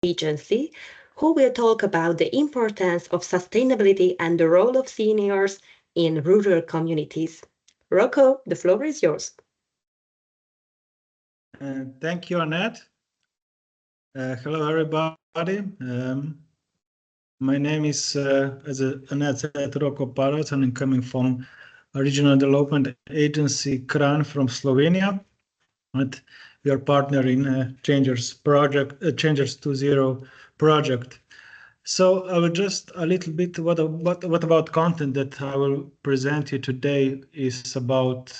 Agency, who will talk about the importance of sustainability and the role of seniors in rural communities. Rocco, the floor is yours. Thank you, Annette. Hello, everybody. My name is, as Annette said, Rocco Paros, and I'm coming from a regional development agency, C.H.A.N.G.E.R.S from Slovenia. And we are partner in C.H.A.N.G.E.R.S project, C.H.A.N.G.E.R.S 2.0 project. So I will just a little bit, what about content that I will present you today is about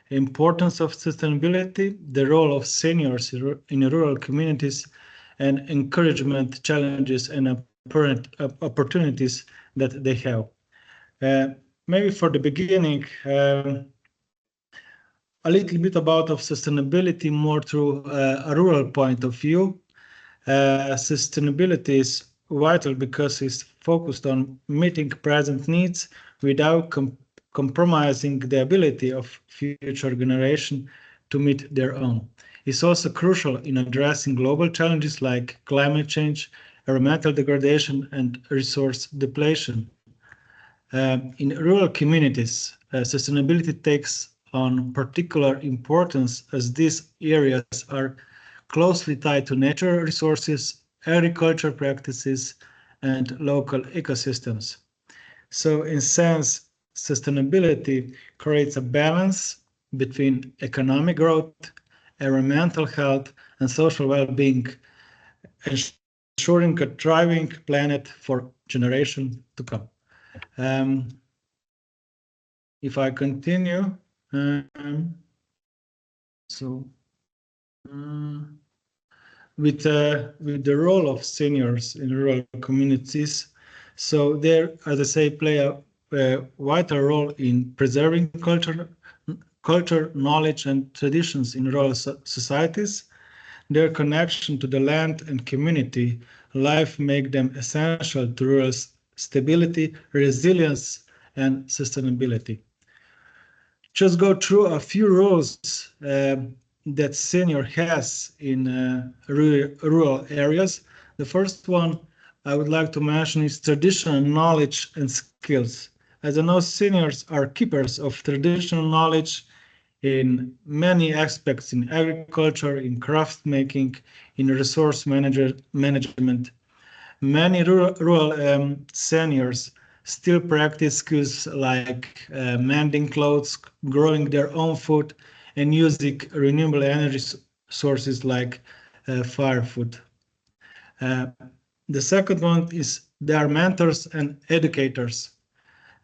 importance of sustainability, the role of seniors in rural communities, and encouragement, challenges, and opportunities that they have. Maybe for the beginning, a little bit about of sustainability more through a rural point of view. Sustainability is vital because it's focused on meeting present needs without compromising the ability of future generations to meet their own. It's also crucial in addressing global challenges like climate change, environmental degradation, and resource depletion. In rural communities, sustainability takes on particular importance as these areas are closely tied to natural resources, agriculture practices, and local ecosystems. So in sense, sustainability creates a balance between economic growth, environmental health, and social well-being, ensuring a thriving planet for generations to come. Um, if I continue, so with the role of seniors in rural communities, so they, as I say, play a vital role in preserving culture, knowledge, and traditions in rural societies. Their connection to the land and community life make them essential to rural stability, resilience, and sustainability. Just go through a few roles that senior has in rural areas. The first one I would like to mention is traditional knowledge and skills. As I know, seniors are keepers of traditional knowledge in many aspects in agriculture, in craft making, in resource management. Many rural seniors still practice skills like mending clothes, growing their own food, and using renewable energy sources like firewood. The second one is they are mentors and educators.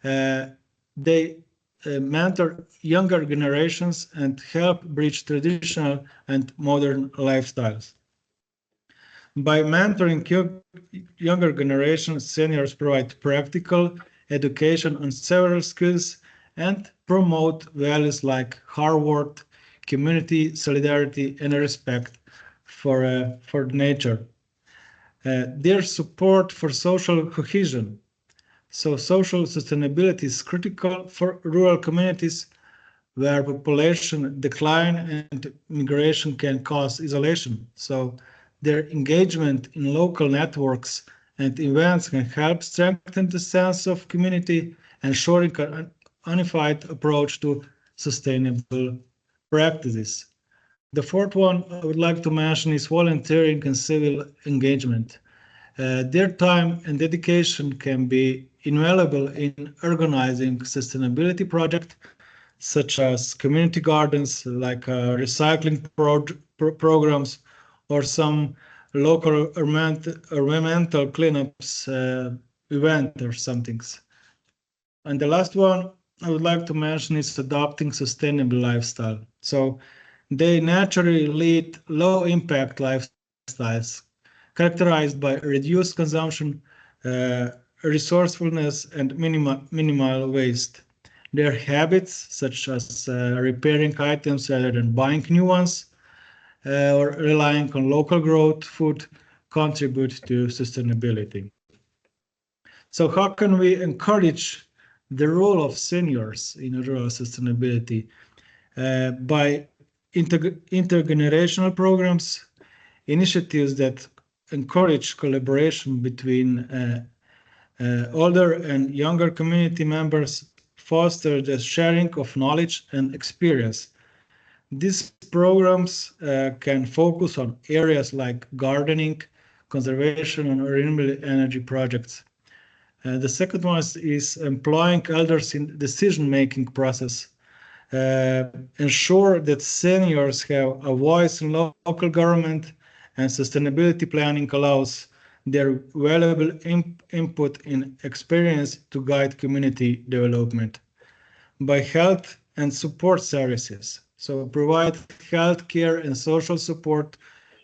They mentor younger generations and help bridge traditional and modern lifestyles. By mentoring younger generations, seniors provide practical education on several skills and promote values like hard work, community solidarity, and respect for nature. Their support for social cohesion. So social sustainability is critical for rural communities where population decline and migration can cause isolation. So their engagement in local networks and events can help strengthen the sense of community, ensuring an unified approach to sustainable practices. The fourth one I would like to mention is volunteering and civil engagement. Their time and dedication can be invaluable in organizing sustainability projects such as community gardens, like recycling programs, or some local environmental cleanups event or something. And the last one I would like to mention is adopting sustainable lifestyle. So they naturally lead low impact lifestyles characterized by reduced consumption, resourcefulness, and minimal waste. Their habits, such as repairing items rather than buying new ones, or relying on local growth food, contribute to sustainability. So how can we encourage the role of seniors in rural sustainability? By intergenerational programs, initiatives that encourage collaboration between older and younger community members, foster the sharing of knowledge and experience. These programs can focus on areas like gardening, conservation, and renewable energy projects. The second one is employing elders in decision-making process. Ensure that seniors have a voice in local government, and sustainability planning allows their valuable input and experience to guide community development. By health and support services. So provide health care and social support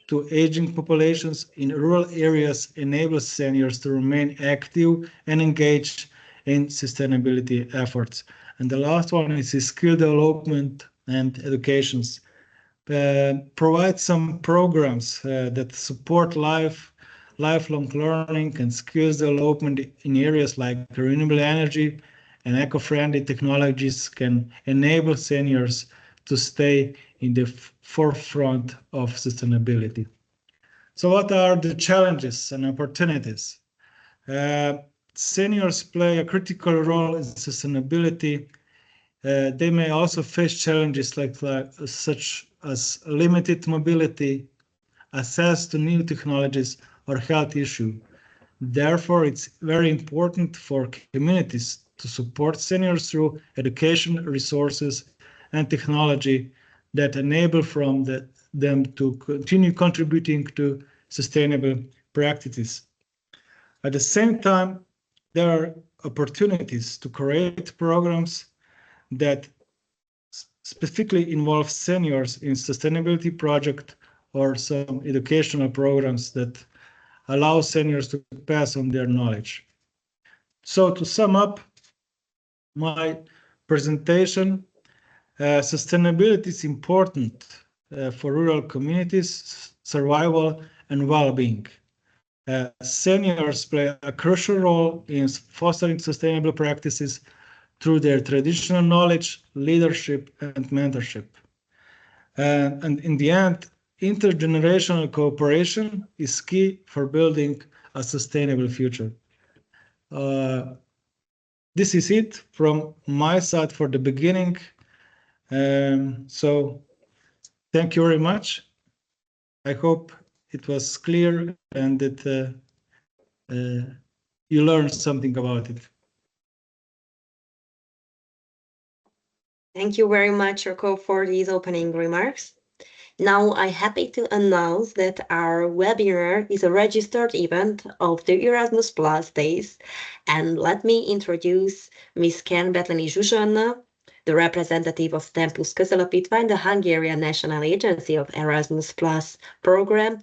to aging populations in rural areas enables seniors to remain active and engaged in sustainability efforts. And the last one is skill development and educations. Provide some programs that support lifelong learning and skills development in areas like renewable energy and eco-friendly technologies can enable seniors to stay in the forefront of sustainability. So what are the challenges and opportunities? Seniors play a critical role in sustainability. They may also face challenges such as limited mobility, access to new technologies, or health issues. Therefore, it's very important for communities to support seniors through education, resources, and technology that enable them to continue contributing to sustainable practices. At the same time, there are opportunities to create programs that specifically involve seniors in sustainability projects or some educational programs that allow seniors to pass on their knowledge. So to sum up my presentation, sustainability is important for rural communities, survival and well-being. Seniors play a crucial role in fostering sustainable practices through their traditional knowledge, leadership, and mentorship. And in the end, intergenerational cooperation is key for building a sustainable future. This is it from my side for the beginning. So thank you very much. I hope it was clear and that you learned something about it. Thank you very much, Roko, for these opening remarks. Now I'm happy to announce that our webinar is a registered event of the Erasmus Plus Days. And let me introduce Ms. Ken Betleni Zsuzsanna, the representative of Tempus Közalapítvány, the Hungarian National Agency of Erasmus Plus program,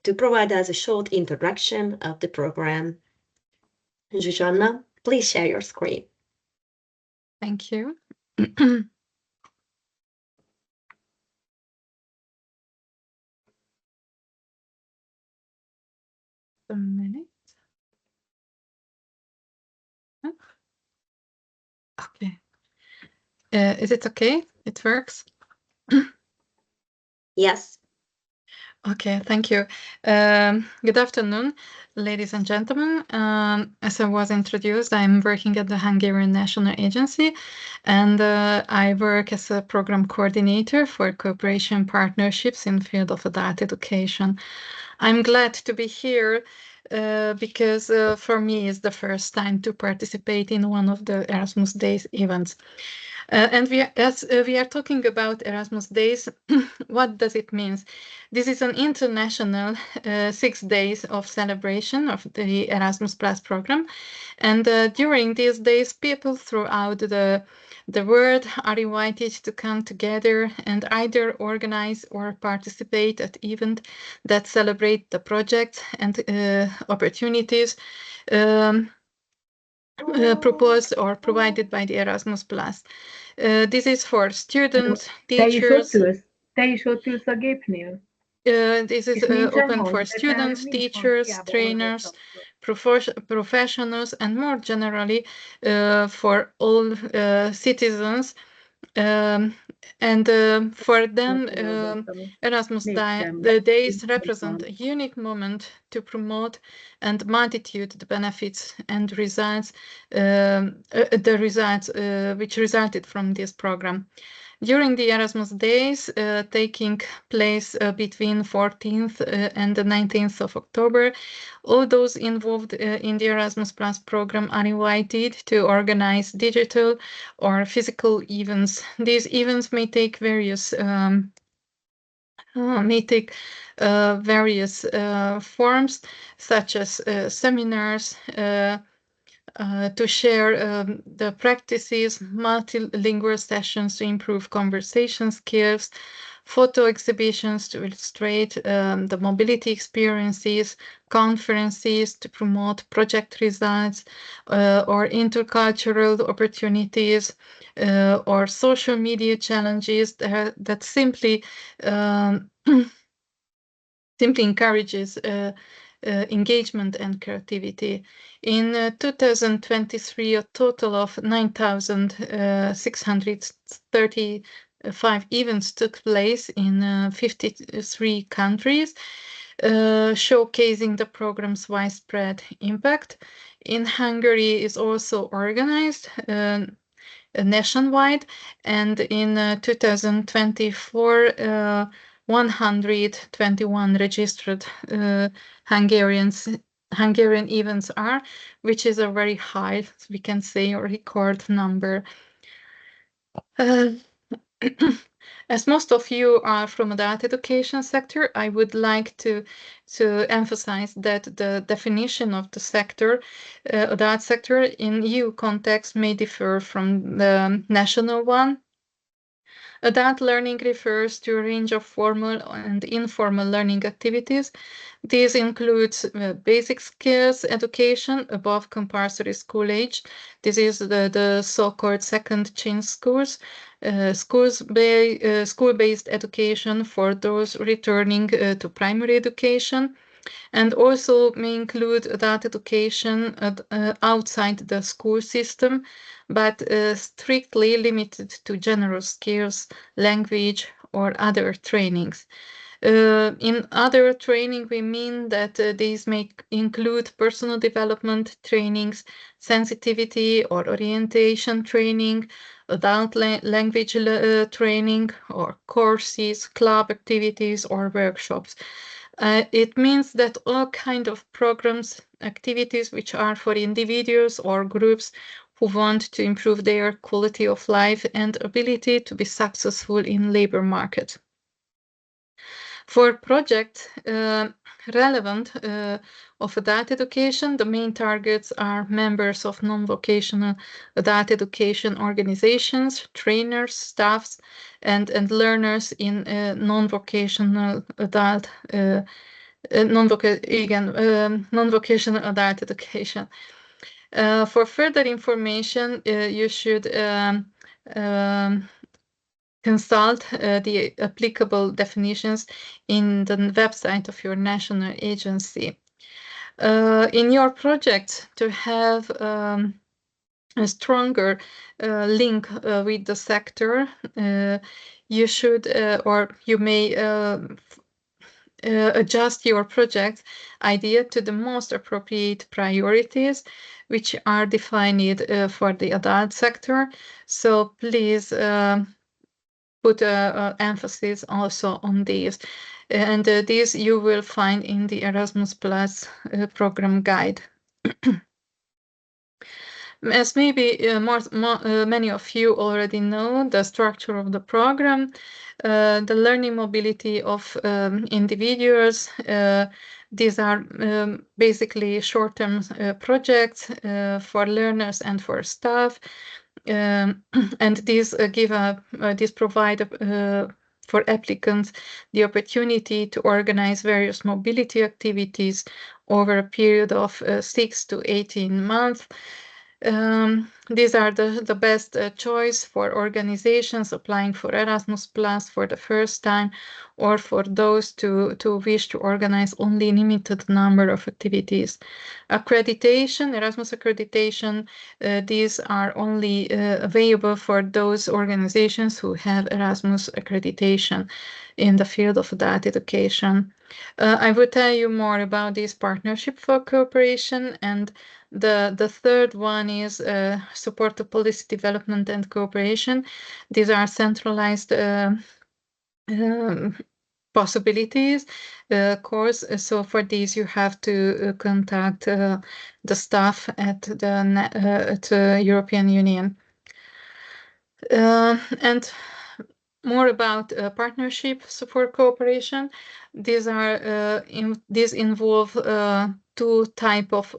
to provide us a short introduction of the program. Zsuzsanna, please share your screen. Thank you. A minute. Okay. Is it okay? It works? Yes. Okay, thank you. Good afternoon, ladies and gentlemen. As I was introduced, I'm working at the Hungarian National Agency, and I work as a program coordinator for cooperation partnerships in the field of adult education. I'm glad to be here because for me it's the first time to participate in one of the Erasmus Days events. And as we are talking about Erasmus Days, what does it mean? This is an international 6 days of celebration of the Erasmus Plus program. And during these days, people throughout the world are invited to come together and either organize or participate at events that celebrate the projects and opportunities proposed or provided by the Erasmus Plus. This is for students, teachers. Te is ott ülsz a gépnél? This is open for students, teachers, trainers, professionals, and more generally for all citizens for them, Hallottam. Erasmus Mégsem. Days represent a unique moment to promote and multitude the benefits and results, the results which resulted from this program. During the Erasmus Days, taking place between 14th and the 19th of October, all those involved in the Erasmus Plus program are invited to organize digital or physical events. These events may take various forms, such as seminars, to share the practices, multilingual sessions to improve conversation skills, photo exhibitions to illustrate the mobility experiences, conferences to promote project results, or intercultural opportunities, or social media challenges that simply simply encourages engagement and creativity. In 2023, a total of 9,635 events took place in 53 countries, showcasing the program's widespread impact. In Hungary is also organized nationwide, and in 2024, 121 registered Hungarian events are, which is a very high, we can say, record number. As most of you are from the adult education sector, I would like to emphasize that the definition of the sector, adult sector in EU context may differ from the national one. Adult learning refers to a range of formal and informal learning activities. These include basic skills education above compulsory school age. This is the so-called second change schools, school-based education for those returning to primary education, and also may include adult education outside the school system, but strictly limited to general skills, language, or other trainings. In other training, we mean that these may include personal development trainings, sensitivity or orientation training, adult language training, or courses, club activities, or workshops. It means that all kinds of programs, activities which are for individuals or groups who want to improve their quality of life and ability to be successful in labor market. For projects relevant of adult education, the main targets are members of non-vocational adult education organizations, trainers, staffs, and learners in non-vocational adult non-vocational adult education. For further information, you should consult the applicable definitions in the website of your national agency. In your project, to have a stronger link with the sector, you should or you may adjust your project idea to the most appropriate priorities, which are defined for the adult sector. So please put emphasis also on these. And these you will find in the Erasmus Plus program guide. As maybe many of you already know, the structure of the program, the learning mobility of individuals, these are basically short-term projects for learners and for staff. And these provide for applicants the opportunity to organize various mobility activities over a period of 6 to 18 months. These are the best choice for organizations applying for Erasmus Plus for the first time, or for those to wish to organize only limited number of activities. Accreditation, Erasmus accreditation, these are only available for those organizations who have Erasmus accreditation in the field of adult education. I will tell you more about this partnership for cooperation, and the third one is support to policy development and cooperation. These are centralized um, possibilities course. So for these, you have to contact the staff at the European Union. And more about partnerships for cooperation. These are these involve two type of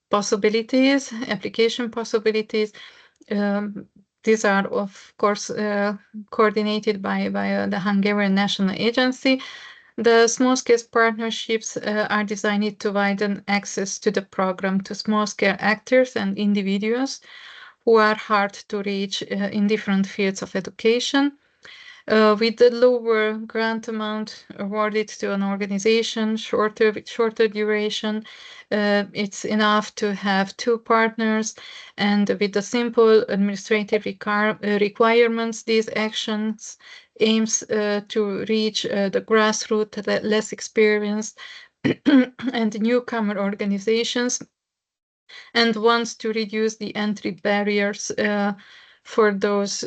possibilities, application possibilities. These are, of course, coordinated by the Hungarian National Agency. The small-scale partnerships are designed to widen access to the program to small-scale actors and individuals who are hard to reach in different fields of education. With the lower grant amount awarded to an organization, shorter duration, it's enough to have two partners, and with the simple administrative requirements, these actions aims to reach the grassroots, less experienced and newcomer organizations, and wants to reduce the entry barriers for those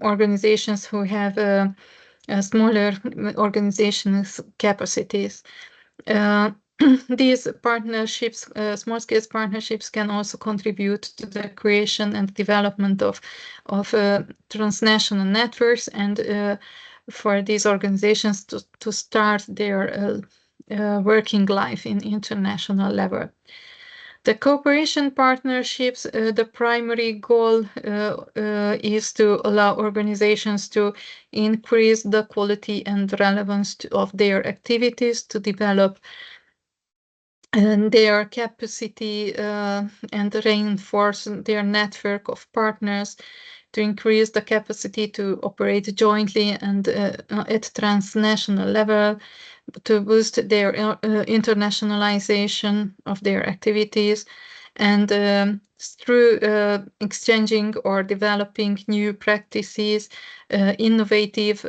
organizations who have smaller organizations capacities. These partnerships, small-scale partnerships, can also contribute to the creation and development of transnational networks, and for these organizations to start their working life in international level. The cooperation partnerships, the primary goal is to allow organizations to increase the quality and relevance of their activities, to develop their capacity and reinforce their network of partners, to increase the capacity to operate jointly and at transnational level, to boost their internationalization of their activities, and through exchanging or developing new practices, innovative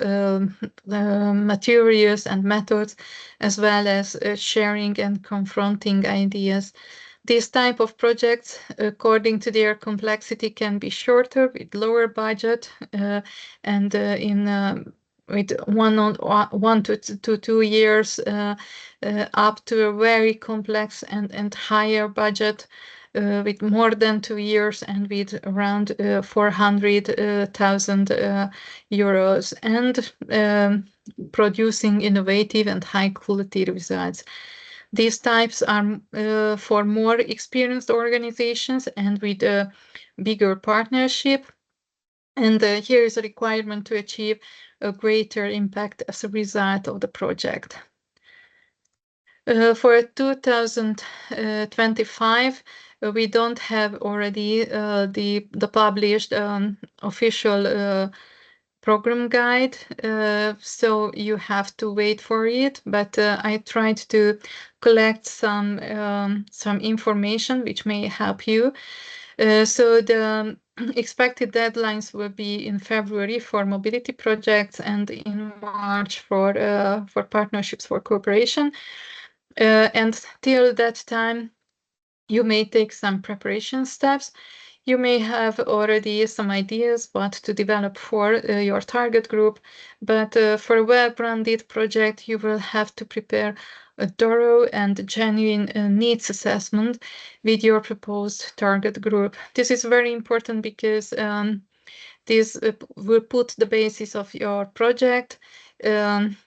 materials and methods, as well as sharing and confronting ideas. These type of projects, according to their complexity, can be shorter with lower budget and with 1 to 2 years, up to a very complex and higher budget with more than 2 years and with around 400,000 euros, and producing innovative and high quality results. These types are for more experienced organizations and with a bigger partnership. And here is a requirement to achieve a greater impact as a result of the project. For 2025, we don't have already the published official program guide, so you have to wait for it. But I tried to collect some information which may help you. So the expected deadlines will be in February for mobility projects and in March for partnerships for cooperation. And till that time, you may take some preparation steps. You may have already some ideas what to develop for your target group, but for a well-branded project, you will have to prepare a thorough and genuine needs assessment with your proposed target group. This is very important because this will put the basis of your project. And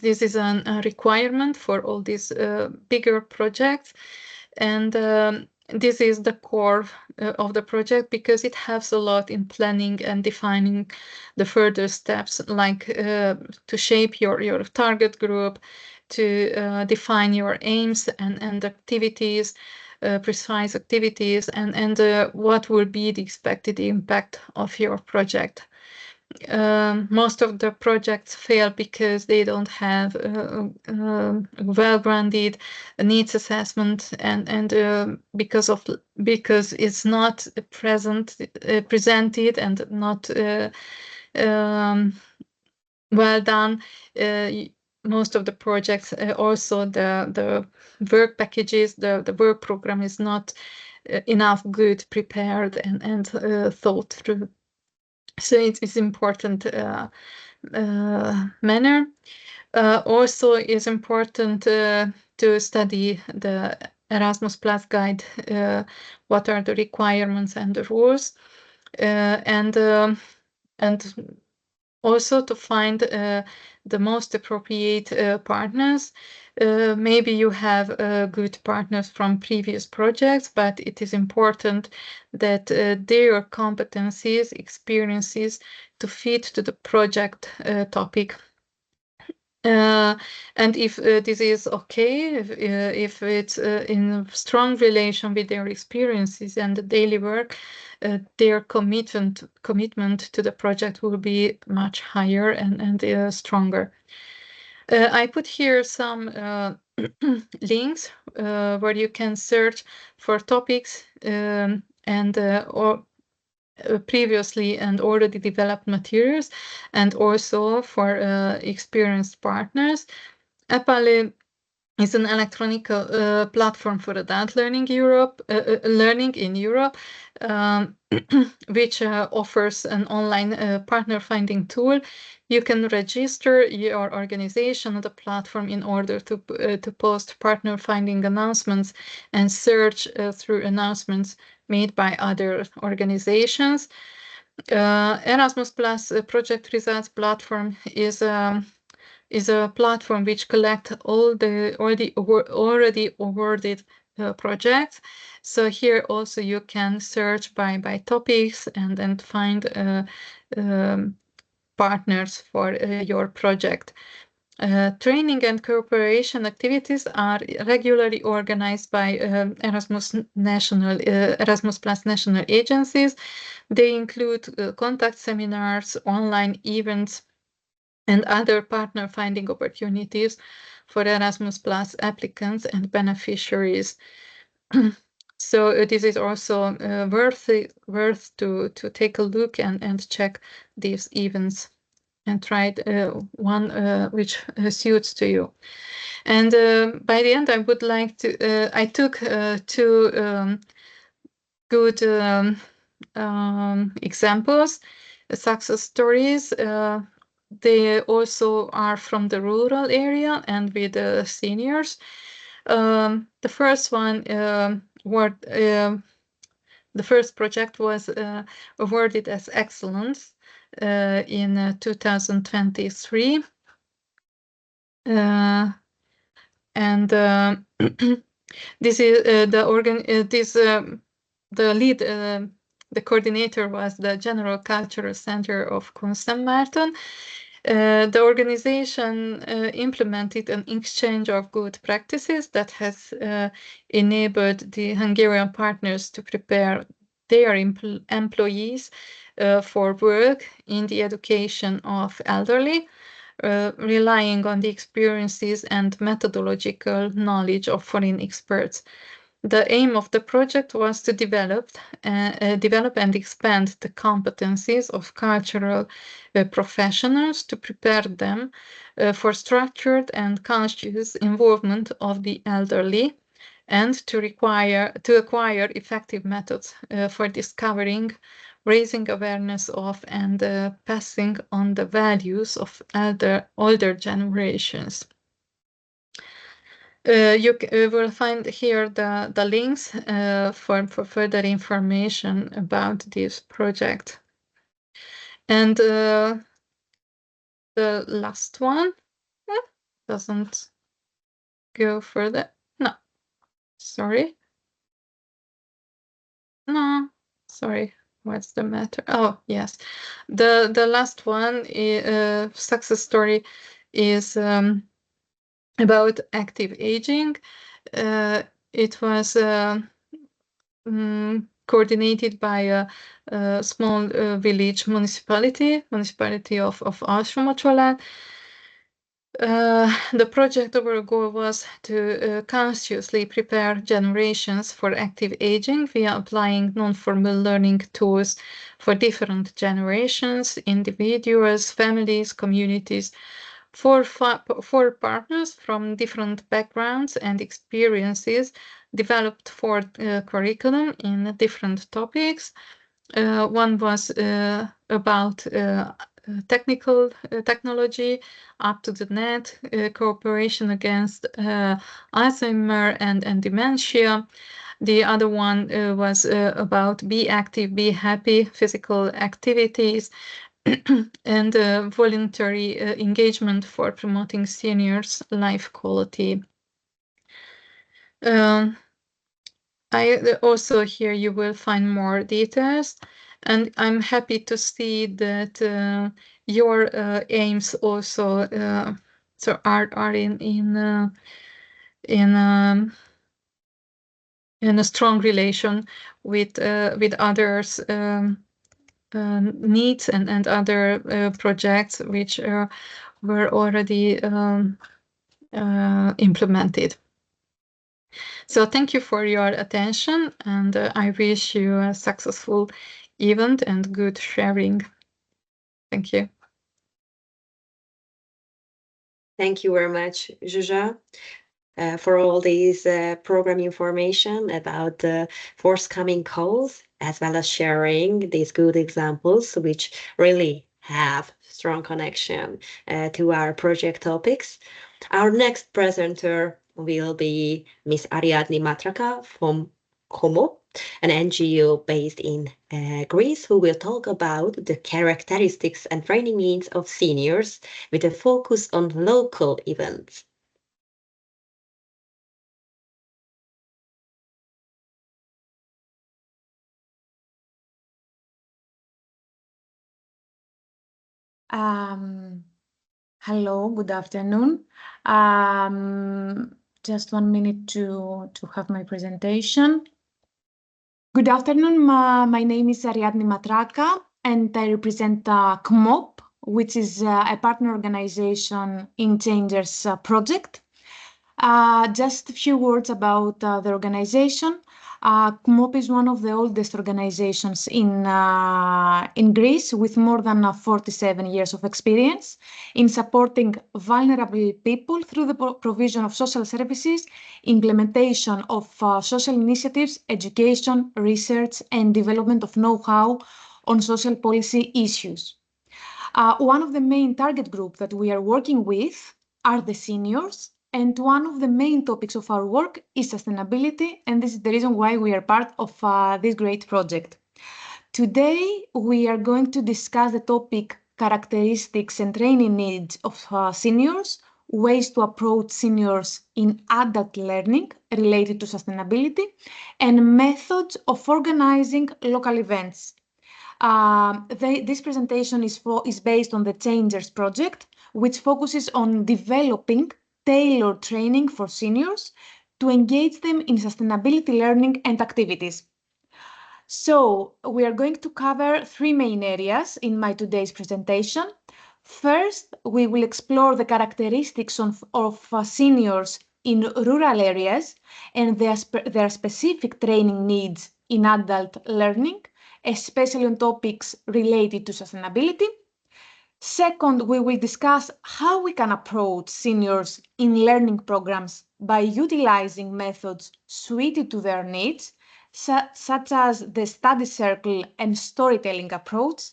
this is a requirement for all these bigger projects. And this is the core of the project, because it helps a lot in planning and defining the further steps, like to shape your target group, to define your aims and activities, precise activities, and what will be the expected impact of your project. Most of the projects fail because they don't have well-grounded needs assessment, and because it's not presented and not well done. Most of the projects, also the work packages, the work program is not enough good prepared and thought through. So it's important manner. Also, it's important to study the Erasmus Plus guide. What are the requirements and the rules, and also to find the most appropriate partners. Maybe you have good partners from previous projects, but it is important that their competencies, experiences to fit to the project topic. And if this is okay, if it's in strong relation with their experiences and the daily work, their commitment to the project will be much higher and stronger. I put here some links where you can search for topics or previously and already developed materials, and also for experienced partners. Apple is an electronic platform for adult learning learning in Europe, which offers an online partner finding tool. You can register your organization on the platform in order to post partner finding announcements and search through announcements made by other organizations. Erasmus Plus Project Results platform is a platform which collects all the already awarded projects. So here also you can search by topics and then find partners for your project. Training and cooperation activities are regularly organized by Erasmus Plus national agencies. They include contact seminars, online events, and other partner finding opportunities for Erasmus Plus applicants and beneficiaries. So this is also worth to take a look and check these events and try one which suits to you. And by the end, I would like to. I took two good examples, success stories. They also are from the rural area and with seniors. The first one the first project was awarded as excellence in 2023, and this is the lead. The coordinator was the General Cultural Center of C.H.A.N.G.E.R.S. The organization implemented an exchange of good practices that has enabled the Hungarian partners to prepare their employees for work in the education of elderly, relying on the experiences and methodological knowledge of foreign experts. The aim of the project was to develop and expand the competencies of cultural professionals to prepare them for structured and conscious involvement of the elderly, and to acquire effective methods for discovering, raising awareness of, and passing on the values of older generations. You will find here the links for further information about this project. And the last one doesn't go further. No, sorry. No, sorry. What's the matter? Oh, yes. The last one, success story, is about active aging. It was coordinated by a small village municipality of Alsómocsolán. The project overall goal was to consciously prepare generations for active aging via applying non-formal learning tools for different generations, individuals, families, communities, for partners from different backgrounds and experiences, developed for curriculum in different topics. One was about technology, up to the net, cooperation against Alzheimer and dementia. The other one was about be active, be happy, physical activities, and voluntary engagement for promoting seniors' life quality. I also here you will find more details, and I'm happy to see that your aims also are in a strong relation with others' needs and other projects which were already implemented. So thank you for your attention, and I wish you a successful event and good sharing. Thank you. Thank you very much, Zsuzsa, for all these program information about the forthcoming calls, as well as sharing these good examples, which really have strong connection to our project topics. Our next presenter will be Miss Ariadne Matraka from C.A.N.G.E.R.S, an NGO based in Greece, who will talk about the characteristics and training needs of seniors with a focus on local events. Hello, good afternoon. Just 1 minute to have my presentation. Good afternoon, my name is Ariadne Matraka, and I represent C.A.N.G.E.R.S, which is a partner organization in C.H.A.N.G.E.R.S project. Just a few words about the organization. C.A.N.G.E.R.S is one of the oldest organizations in Greece, with more than 47 years of experience in supporting vulnerable people through the provision of social services, implementation of social initiatives, education, research, and development of know-how on social policy issues. One of the main target groups that we are working with are the seniors, and one of the main topics of our work is sustainability, and this is the reason why we are part of this great project. Today, we are going to discuss the topic characteristics and training needs of seniors, ways to approach seniors in adult learning related to sustainability, and methods of organizing local events. This presentation is based on the C.H.A.N.G.E.R.S project, which focuses on developing tailored training for seniors to engage them in sustainability learning and activities. So we are going to cover 3 main areas in my today's presentation. First, we will explore the characteristics of seniors in rural areas and their specific training needs in adult learning, especially on topics related to sustainability. Second, we will discuss how we can approach seniors in learning programs by utilizing methods suited to their needs, such as the study circle and storytelling approach.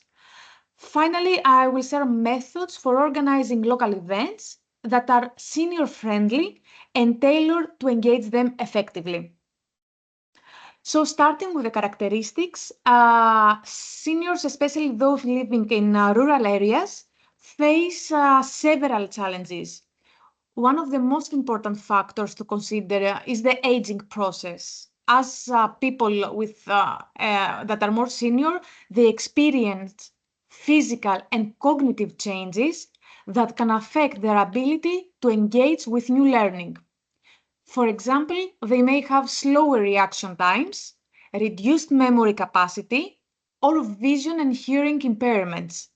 Finally, I will share methods for organizing local events that are senior-friendly and tailored to engage them effectively. So starting with the characteristics, seniors, especially those living in rural areas, face several challenges. One of the most important factors to consider is the aging process. As people with, that are more senior, they experience physical and cognitive changes that can affect their ability to engage with new learning. For example, they may have slower reaction times, reduced memory capacity, or vision and hearing impairments.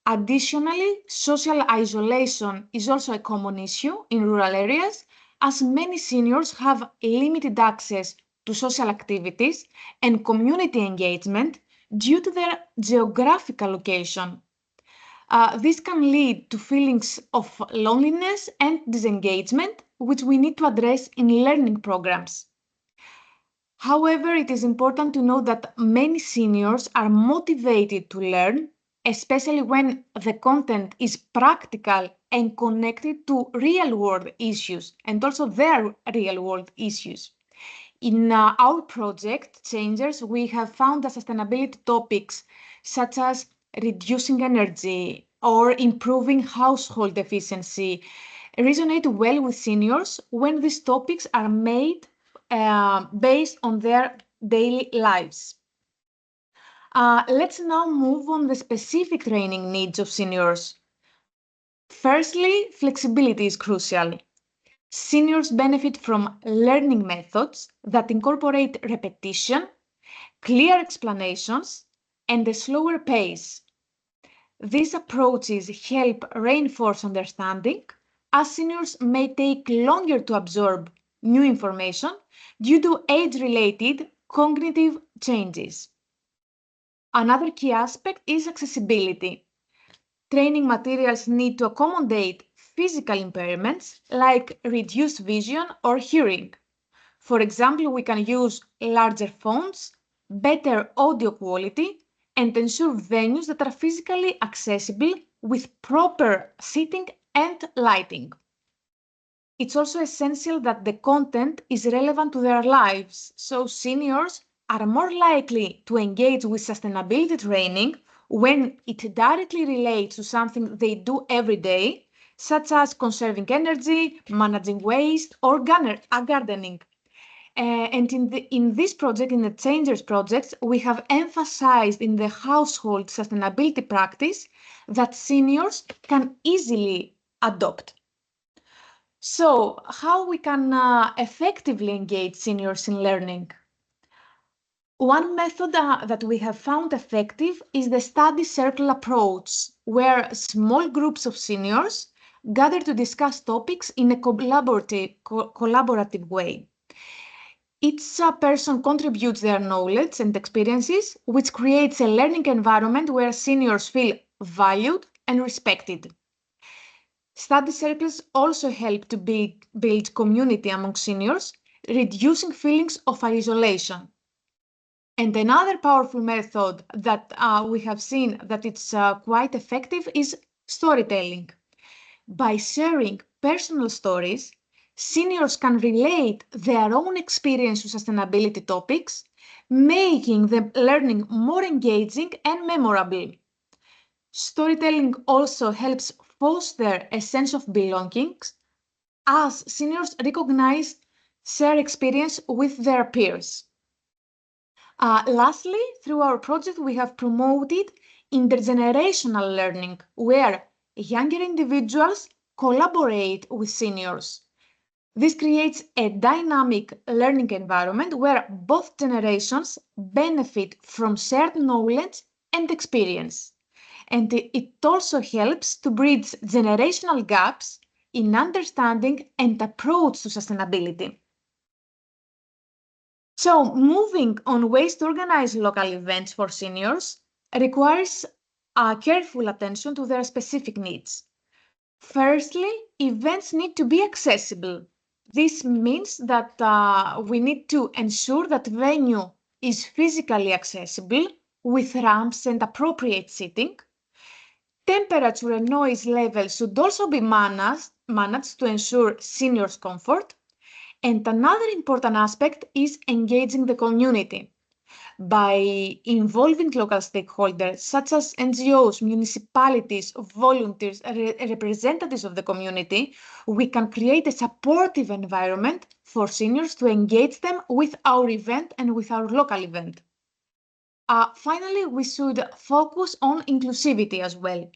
Additionally, social isolation is also a common issue in rural areas, as many seniors have limited access to social activities and community engagement due to their geographical location. This can lead to feelings of loneliness and disengagement, which we need to address in learning programs. However, it is important to know that many seniors are motivated to learn, especially when the content is practical and connected to real-world issues and also their real-world issues. In our project, Changers, we have found that sustainability topics such as reducing energy or improving household efficiency resonate well with seniors when these topics are made based on their daily lives. Let's now move on the specific training needs of seniors. Firstly, flexibility is crucial. Seniors benefit from learning methods that incorporate repetition, clear explanations, and a slower pace. These approaches help reinforce understanding, as seniors may take longer to absorb new information due to age-related cognitive changes. Another key aspect is accessibility. Training materials need to accommodate physical impairments like reduced vision or hearing. For example, we can use larger fonts, better audio quality, and ensure venues that are physically accessible with proper seating and lighting. It's also essential that the content is relevant to their lives, so seniors are more likely to engage with sustainability training when it directly relates to something they do every day, such as conserving energy, managing waste, or gardening. And in this project, in the Changers projects, we have emphasized in the household sustainability practice that seniors can easily adopt. So, how we can effectively engage seniors in learning? One method that we have found effective is the study circle approach, where small groups of seniors gather to discuss topics in a collaborative way. Each person contributes their knowledge and experiences, which creates a learning environment where seniors feel valued and respected. Study circles also help to build community among seniors, reducing feelings of isolation. And another powerful method that we have seen that it's quite effective is storytelling. By sharing personal stories, seniors can relate their own experience to sustainability topics, making the learning more engaging and memorable. Storytelling also helps foster a sense of belonging, as seniors recognize shared experience with their peers. Lastly, through our project, we have promoted intergenerational learning, where younger individuals collaborate with seniors. This creates a dynamic learning environment where both generations benefit from shared knowledge and experience. And it also helps to bridge generational gaps in understanding and approach to sustainability. So, moving on ways to organize local events for seniors requires careful attention to their specific needs. Firstly, events need to be accessible. This means that we need to ensure that venue is physically accessible with ramps and appropriate seating. Temperature and noise levels should also be managed to ensure seniors' comfort. And another important aspect is engaging the community. By involving local stakeholders such as NGOs, municipalities, volunteers, representatives of the community, we can create a supportive environment for seniors to engage them with our event and with our local event. Finally, we should focus on inclusivity as well.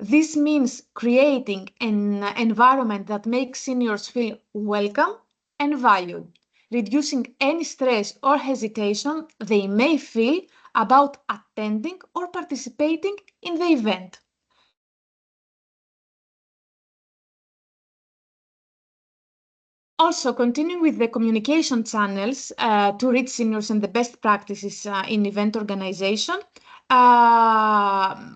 This means creating an environment that makes seniors feel welcome and valued, reducing any stress or hesitation they may feel about attending or participating in the event. Also, continuing with the communication channels to reach seniors and the best practices in event organization,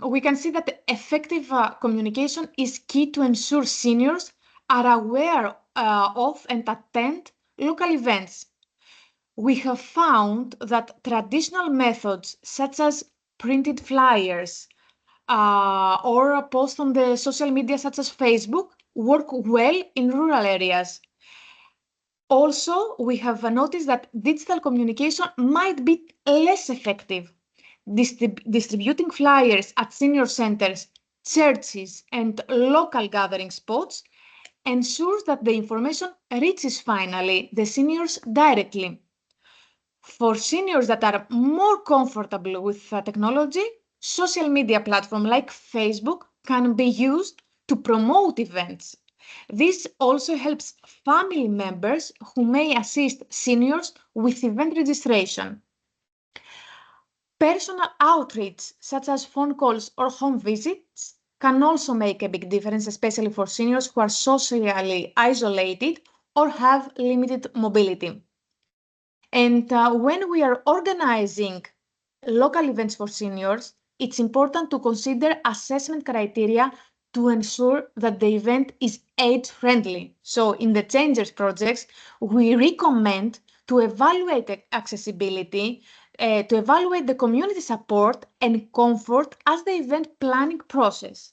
we can see that effective communication is key to ensure seniors are aware of and attend local events. We have found that traditional methods such as printed flyers or a post on the social media such as Facebook work well in rural areas. Also, we have noticed that digital communication might be less effective. Distributing flyers at senior centers, churches, and local gathering spots ensures that the information reaches finally the seniors directly. For seniors that are more comfortable with technology, social media platforms like Facebook can be used to promote events. This also helps family members who may assist seniors with event registration. Personal outreach, such as phone calls or home visits, can also make a big difference, especially for seniors who are socially isolated or have limited mobility. And when we are organizing local events for seniors, it's important to consider assessment criteria to ensure that the event is age-friendly. So in the C.H.A.N.G.E.R.S projects, we recommend to evaluate accessibility, to evaluate the community support and comfort as the event planning process.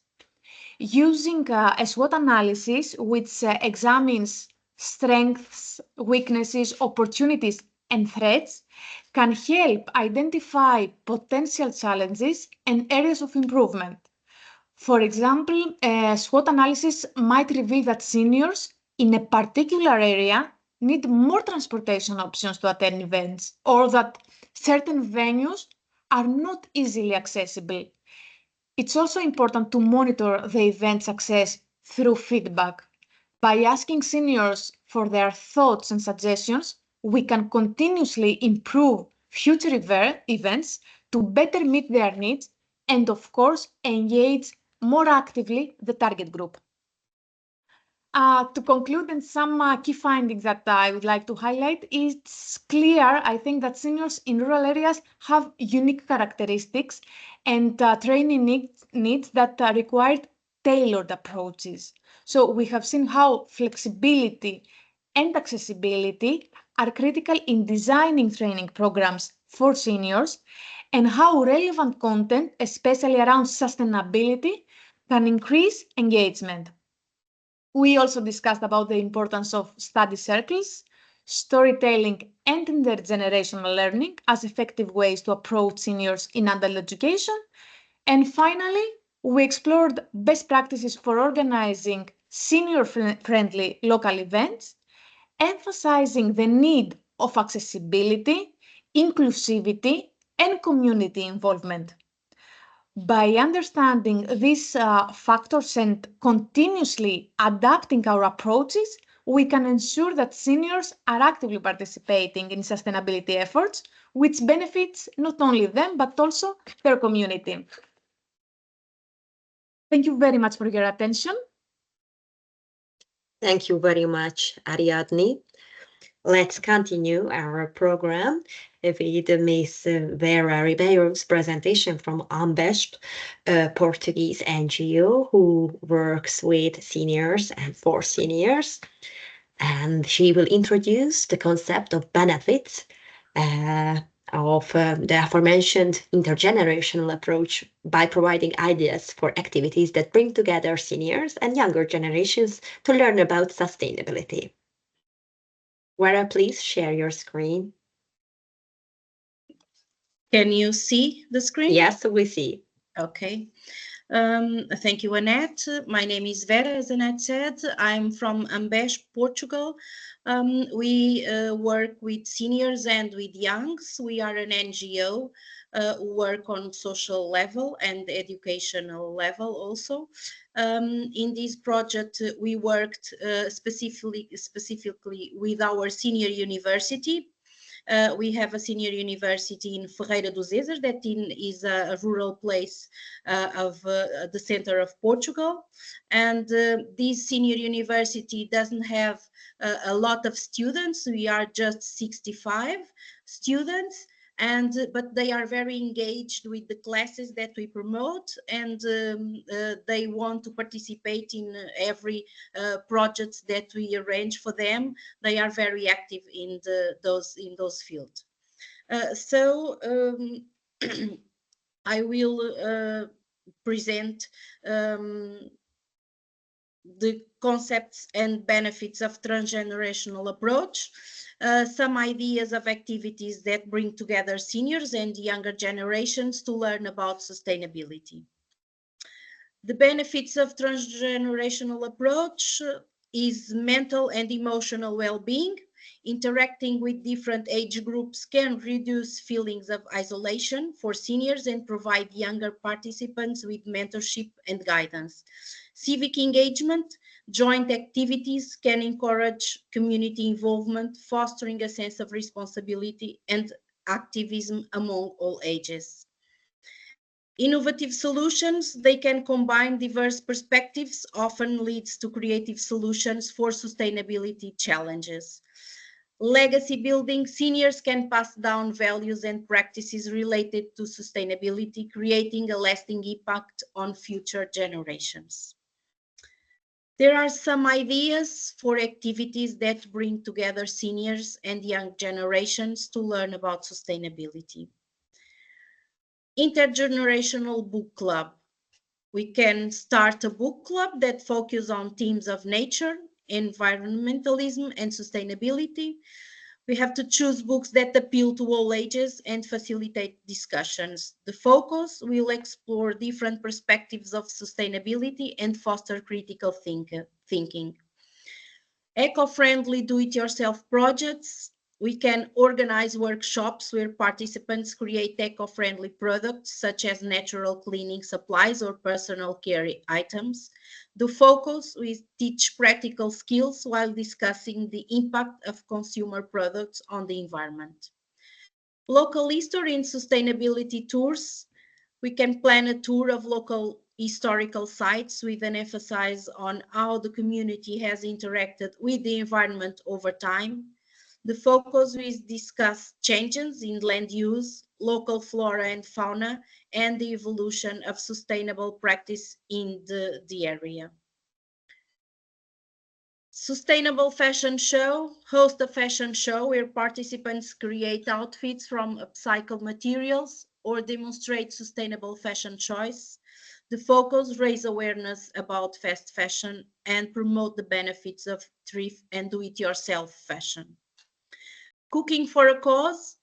Using a SWOT analysis, which examines strengths, weaknesses, opportunities, and threats, can help identify potential challenges and areas of improvement. For example, a SWOT analysis might reveal that seniors in a particular area need more transportation options to attend events, or that certain venues are not easily accessible. It's also important to monitor the event success through feedback. By asking seniors for their thoughts and suggestions, we can continuously improve future events to better meet their needs and, of course, engage more actively the target group. To conclude, and some key findings that I would like to highlight, it's clear, I think, that seniors in rural areas have unique characteristics and training needs that require tailored approaches. So we have seen how flexibility and accessibility are critical in designing training programs for seniors, and how relevant content, especially around sustainability, can increase engagement. We also discussed about the importance of study circles, storytelling, and intergenerational learning as effective ways to approach seniors in adult education. And finally, we explored best practices for organizing senior-friendly local events, emphasizing the need of accessibility, inclusivity, and community involvement. By understanding these factors and continuously adapting our approaches, we can ensure that seniors are actively participating in sustainability efforts, which benefits not only them, but also their community. Thank you very much for your attention. Thank you very much, Ariadne. Let's continue our program with Miss Vera Ribeiro's presentation from AMBESP, a Portuguese NGO who works with seniors and for seniors. And she will introduce the concept of benefits of the aforementioned intergenerational approach by providing ideas for activities that bring together seniors and younger generations to learn about sustainability. Vera, please share your screen. Can you see the screen? Yes, we see. Okay. Thank you, Annette. My name is Vera, as Annette said. I'm from AMBESP, Portugal. We work with seniors and with youngs. We are an NGO work on social level and educational level also. In this project, we worked specifically with our senior university. We have a senior university in Ferreira do Zezer that is a rural place of the center of Portugal. And this senior university doesn't have a lot of students. We are just 65 students. But they are very engaged with the classes that we promote, and they want to participate in every projects that we arrange for them. They are very active in those fields. I will present the concepts and benefits of transgenerational approach, some ideas of activities that bring together seniors and younger generations to learn about sustainability. The benefits of transgenerational approach is mental and emotional well-being. Interacting with different age groups can reduce feelings of isolation for seniors and provide younger participants with mentorship and guidance. Civic engagement, joint activities can encourage community involvement, fostering a sense of responsibility and activism among all ages. Innovative solutions, they can combine diverse perspectives, often leads to creative solutions for sustainability challenges. Legacy building, seniors can pass down values and practices related to sustainability, creating a lasting impact on future generations. There are some ideas for activities that bring together seniors and young generations to learn about sustainability. Intergenerational book club. We can start a book club that focuses on themes of nature, environmentalism, and sustainability. We have to choose books that appeal to all ages and facilitate discussions. The focus will explore different perspectives of sustainability and foster critical thinking. Eco-friendly do-it-yourself projects. We can organize workshops where participants create eco-friendly products such as natural cleaning supplies or personal care items. The focus is teach practical skills while discussing the impact of consumer products on the environment. Local history and sustainability tours. We can plan a tour of local historical sites with an emphasis on how the community has interacted with the environment over time. The focus is discuss changes in land use, local flora and fauna, and the evolution of sustainable practice in the area. Sustainable fashion show, host a fashion show where participants create outfits from upcycled materials or demonstrate sustainable fashion choice. The focus raise awareness about fast fashion and promote the benefits of thrift and do-it-yourself fashion. Cooking for a cause,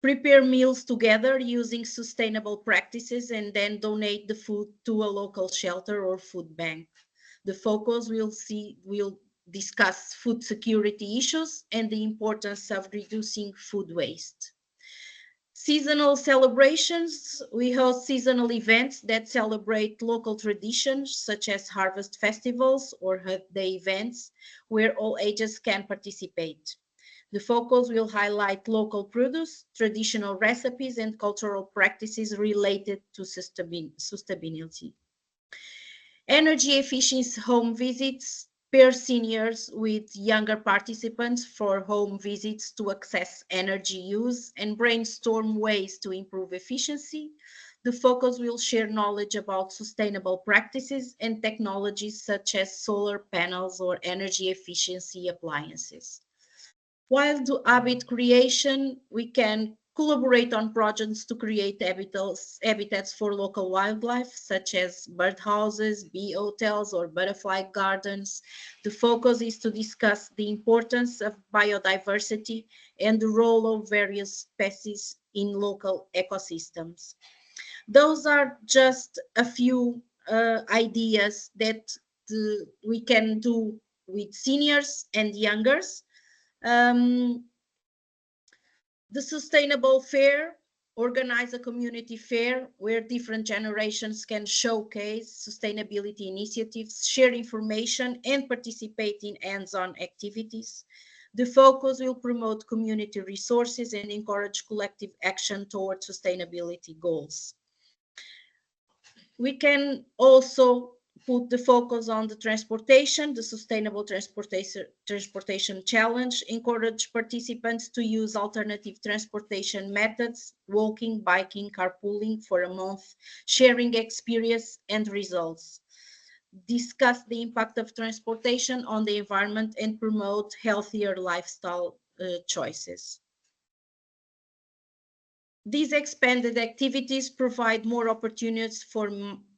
prepare meals together using sustainable practices and then donate the food to a local shelter or food bank. The focus will discuss food security issues and the importance of reducing food waste. Seasonal celebrations, we host seasonal events that celebrate local traditions such as harvest festivals or Earth Day events where all ages can participate. The focus will highlight local produce, traditional recipes, and cultural practices related to sustainability. Energy efficiency home visits, pair seniors with younger participants for home visits to assess energy use and brainstorm ways to improve efficiency. The focus will share knowledge about sustainable practices and technologies such as solar panels or energy efficiency appliances. While do habit creation, we can collaborate on projects to create habitats for local wildlife, such as birdhouses, bee hotels, or butterfly gardens. The focus is to discuss the importance of biodiversity and the role of various species in local ecosystems. Those are just a few ideas that we can do with seniors and youngers. The sustainable fair organize a community fair where different generations can showcase sustainability initiatives, share information, and participate in hands-on activities. The focus will promote community resources and encourage collective action toward sustainability goals. We can also put the focus on the transportation, the Sustainable Transportation Challenge, encourage participants to use alternative transportation methods, walking, biking, carpooling for a month, sharing experience and results. Discuss the impact of transportation on the environment and promote healthier lifestyle choices. These expanded activities provide more opportunities for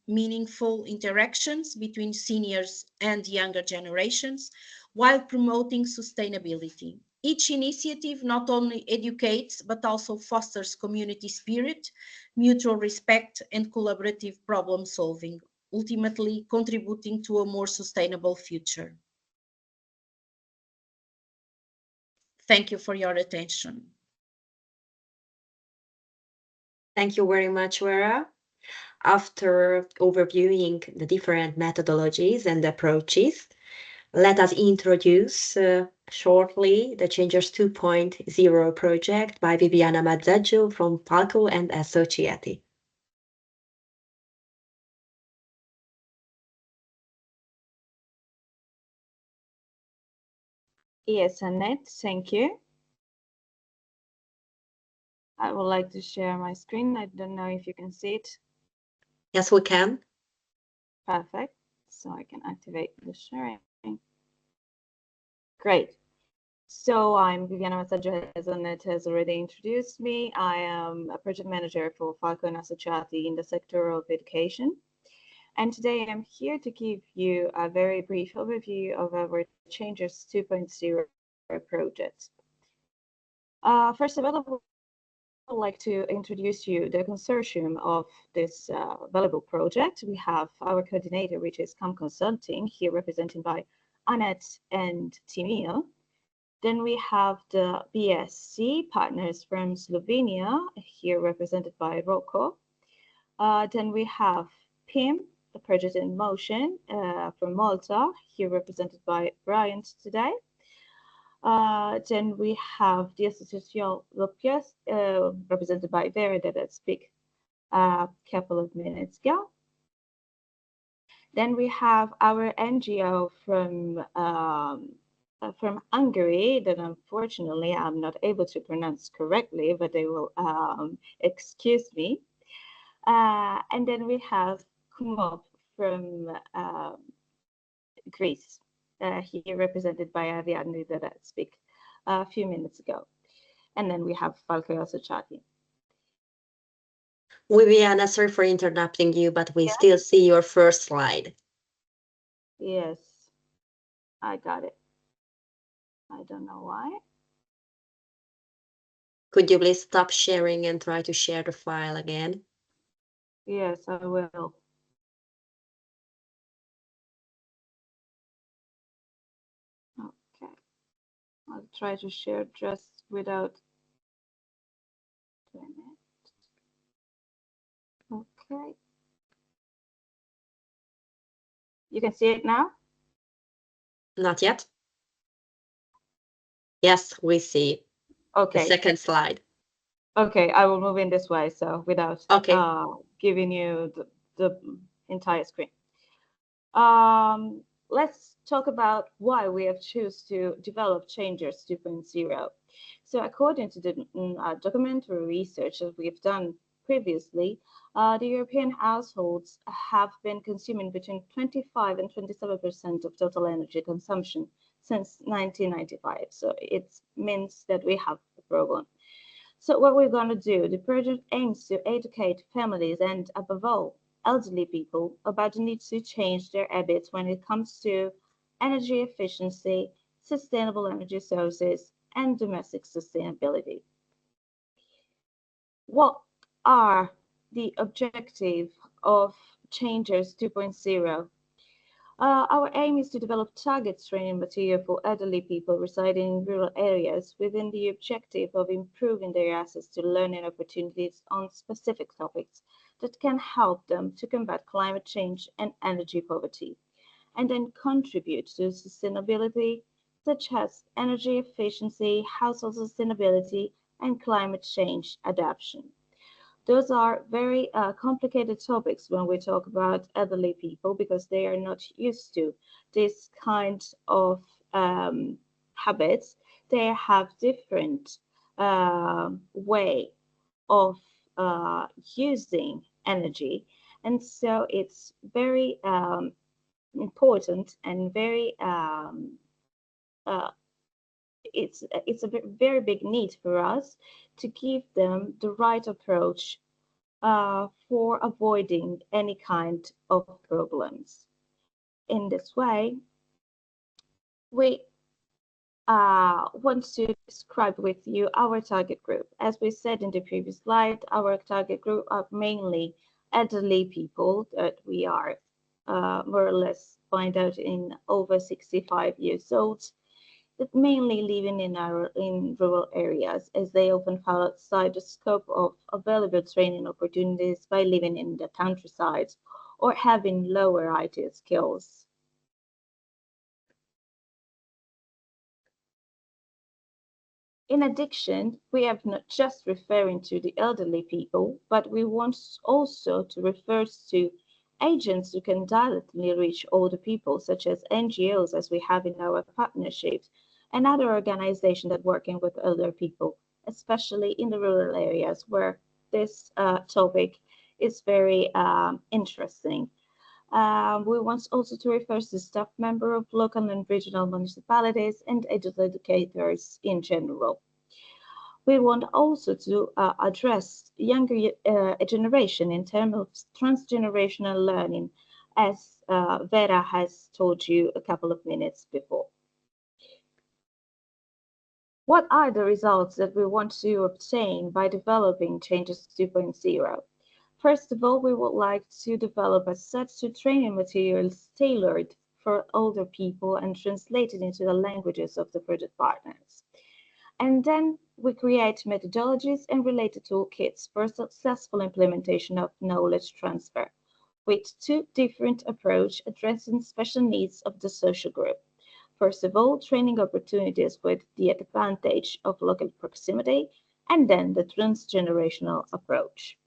meaningful interactions between seniors and younger generations while promoting sustainability. Each initiative not only educates but also fosters community spirit, mutual respect, and collaborative problem solving, ultimately contributing to a more sustainable future. Thank you for your attention. Thank you very much, Vera. After overviewing the different methodologies and approaches, let us introduce shortly the C.H.A.N.G.E.R.S 2.0 project by Viviana Mazzaggio from Falco and Associati. Yes, Annette, thank you. I would like to share my screen. I don't know if you can see it. Yes, we can. Perfect. So I can activate the sharing. Great. So I'm Viviana Mazzaggio, as Annette has already introduced me. I am a project manager for Falco and Associati in the sector of education. And today I'm here to give you a very brief overview of our C.H.A.N.G.E.R.S 2.0 project. First of all, I would like to introduce you the consortium of this valuable project. We have our coordinator, which is C.A.M Consulting, here represented by Annette and Timio. Then we have the BSC partners from Slovenia, here represented by Rocco. Then we have PIM, the project in motion from Malta, here represented by Bryant today. Then we have the Association Lopez, represented by Vera, that I speak a couple of minutes ago. Then we have our NGO from Hungary that unfortunately I'm not able to pronounce correctly, but they will excuse me. And then we have C.A.N.G.E.R.S from Greece, here represented by Ariadne that I speak a few minutes ago. And then we have Falco Associati. Viviana, sorry for interrupting you, but we still see your first slide. Yes, I got it. I don't know why. Could you please stop sharing and try to share the file again? Yes, I will. Okay, I'll try to share just without doing it. Okay. You can see it now? Not yet. Yes, we see Okay. the second slide. Okay, I will move in this way, so without giving you the entire screen. Let's talk about why we have chosen to develop C.H.A.N.G.E.R.S 2.0. So according to the documentary research that we've done previously, the European households have been consuming between 25 and 27% of total energy consumption since 1995. So it means that we have a problem. So what we're going to do, the project aims to educate families and, above all, elderly people about the need to change their habits when it comes to energy efficiency, sustainable energy sources, and domestic sustainability. What are the objectives of C.H.A.N.G.E.R.S 2.0? Our aim is to develop target training material for elderly people residing in rural areas within the objective of improving their access to learning opportunities on specific topics that can help them to combat climate change and energy poverty, and then contribute to sustainability such as energy efficiency, household sustainability, and climate change adaptation. Those are very complicated topics when we talk about elderly people because they are not used to this kind of habits. They have different way of using energy, and so it's very important and very uh, it's a very big need for us to give them the right approach for avoiding any kind of problems. In this way, we want to describe with you our target group. As we said in the previous slide, our target group are mainly elderly people that we are more or less find out in over 65 years old, that mainly living in rural areas, as they often fall outside the scope of available training opportunities by living in the countryside or having lower IT skills. In addition, we are not just referring to the elderly people, but we want also to refer to agents who can directly reach older people, such as NGOs, as we have in our partnerships, and other organizations that working with elder people, especially in the rural areas where this topic is very interesting. We want also to refer to staff member of local and regional municipalities and educators in general. We want also to address younger generation in terms of transgenerational learning, as Vera has told you a couple of minutes before. What are the results that we want to obtain by developing Changes 2.0? First of all, we would like to develop a set of training materials tailored for older people and translated into the languages of the project partners. And then we create methodologies and related toolkits for successful implementation of knowledge transfer, with two different approaches addressing special needs of the social group. First of all, training opportunities with the advantage of local proximity, and then the transgenerational approach.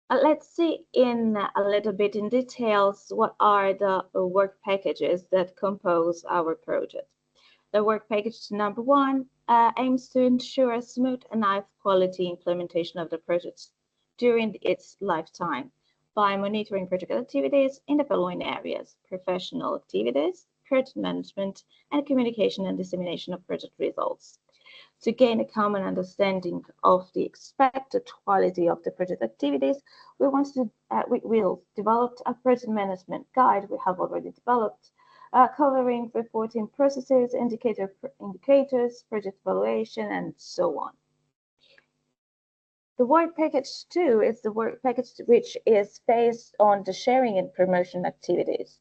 Let's see in a little bit in details what are the work packages that compose our project. The work package number one aims to ensure a smooth and high quality implementation of the project during its lifetime by monitoring project activities in the following areas: professional activities, project management, and communication and dissemination of project results. To gain a common understanding of the expected quality of the project activities, we will develop a project management guide we have already developed, covering reporting processes, indicators, project evaluation, and so on. The work package 2 is the work package which is based on the sharing and promotion activities.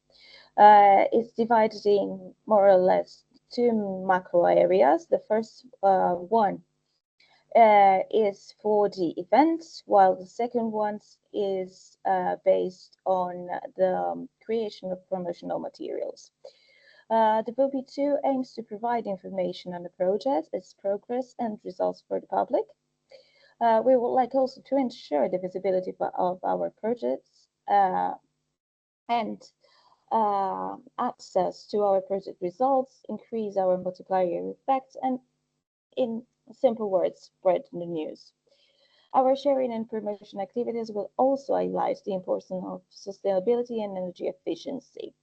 It's divided in more or less two macro areas. The first one is for the events, while the second one is based on the creation of promotional materials. The VOP2 aims to provide information on the project, its progress and results for the public. We would like also to ensure the visibility of our projects and access to our project results, increase our multiplier effects, and in simple words, spread the news. Our sharing and promotion activities will also highlight the importance of sustainability and energy efficiency.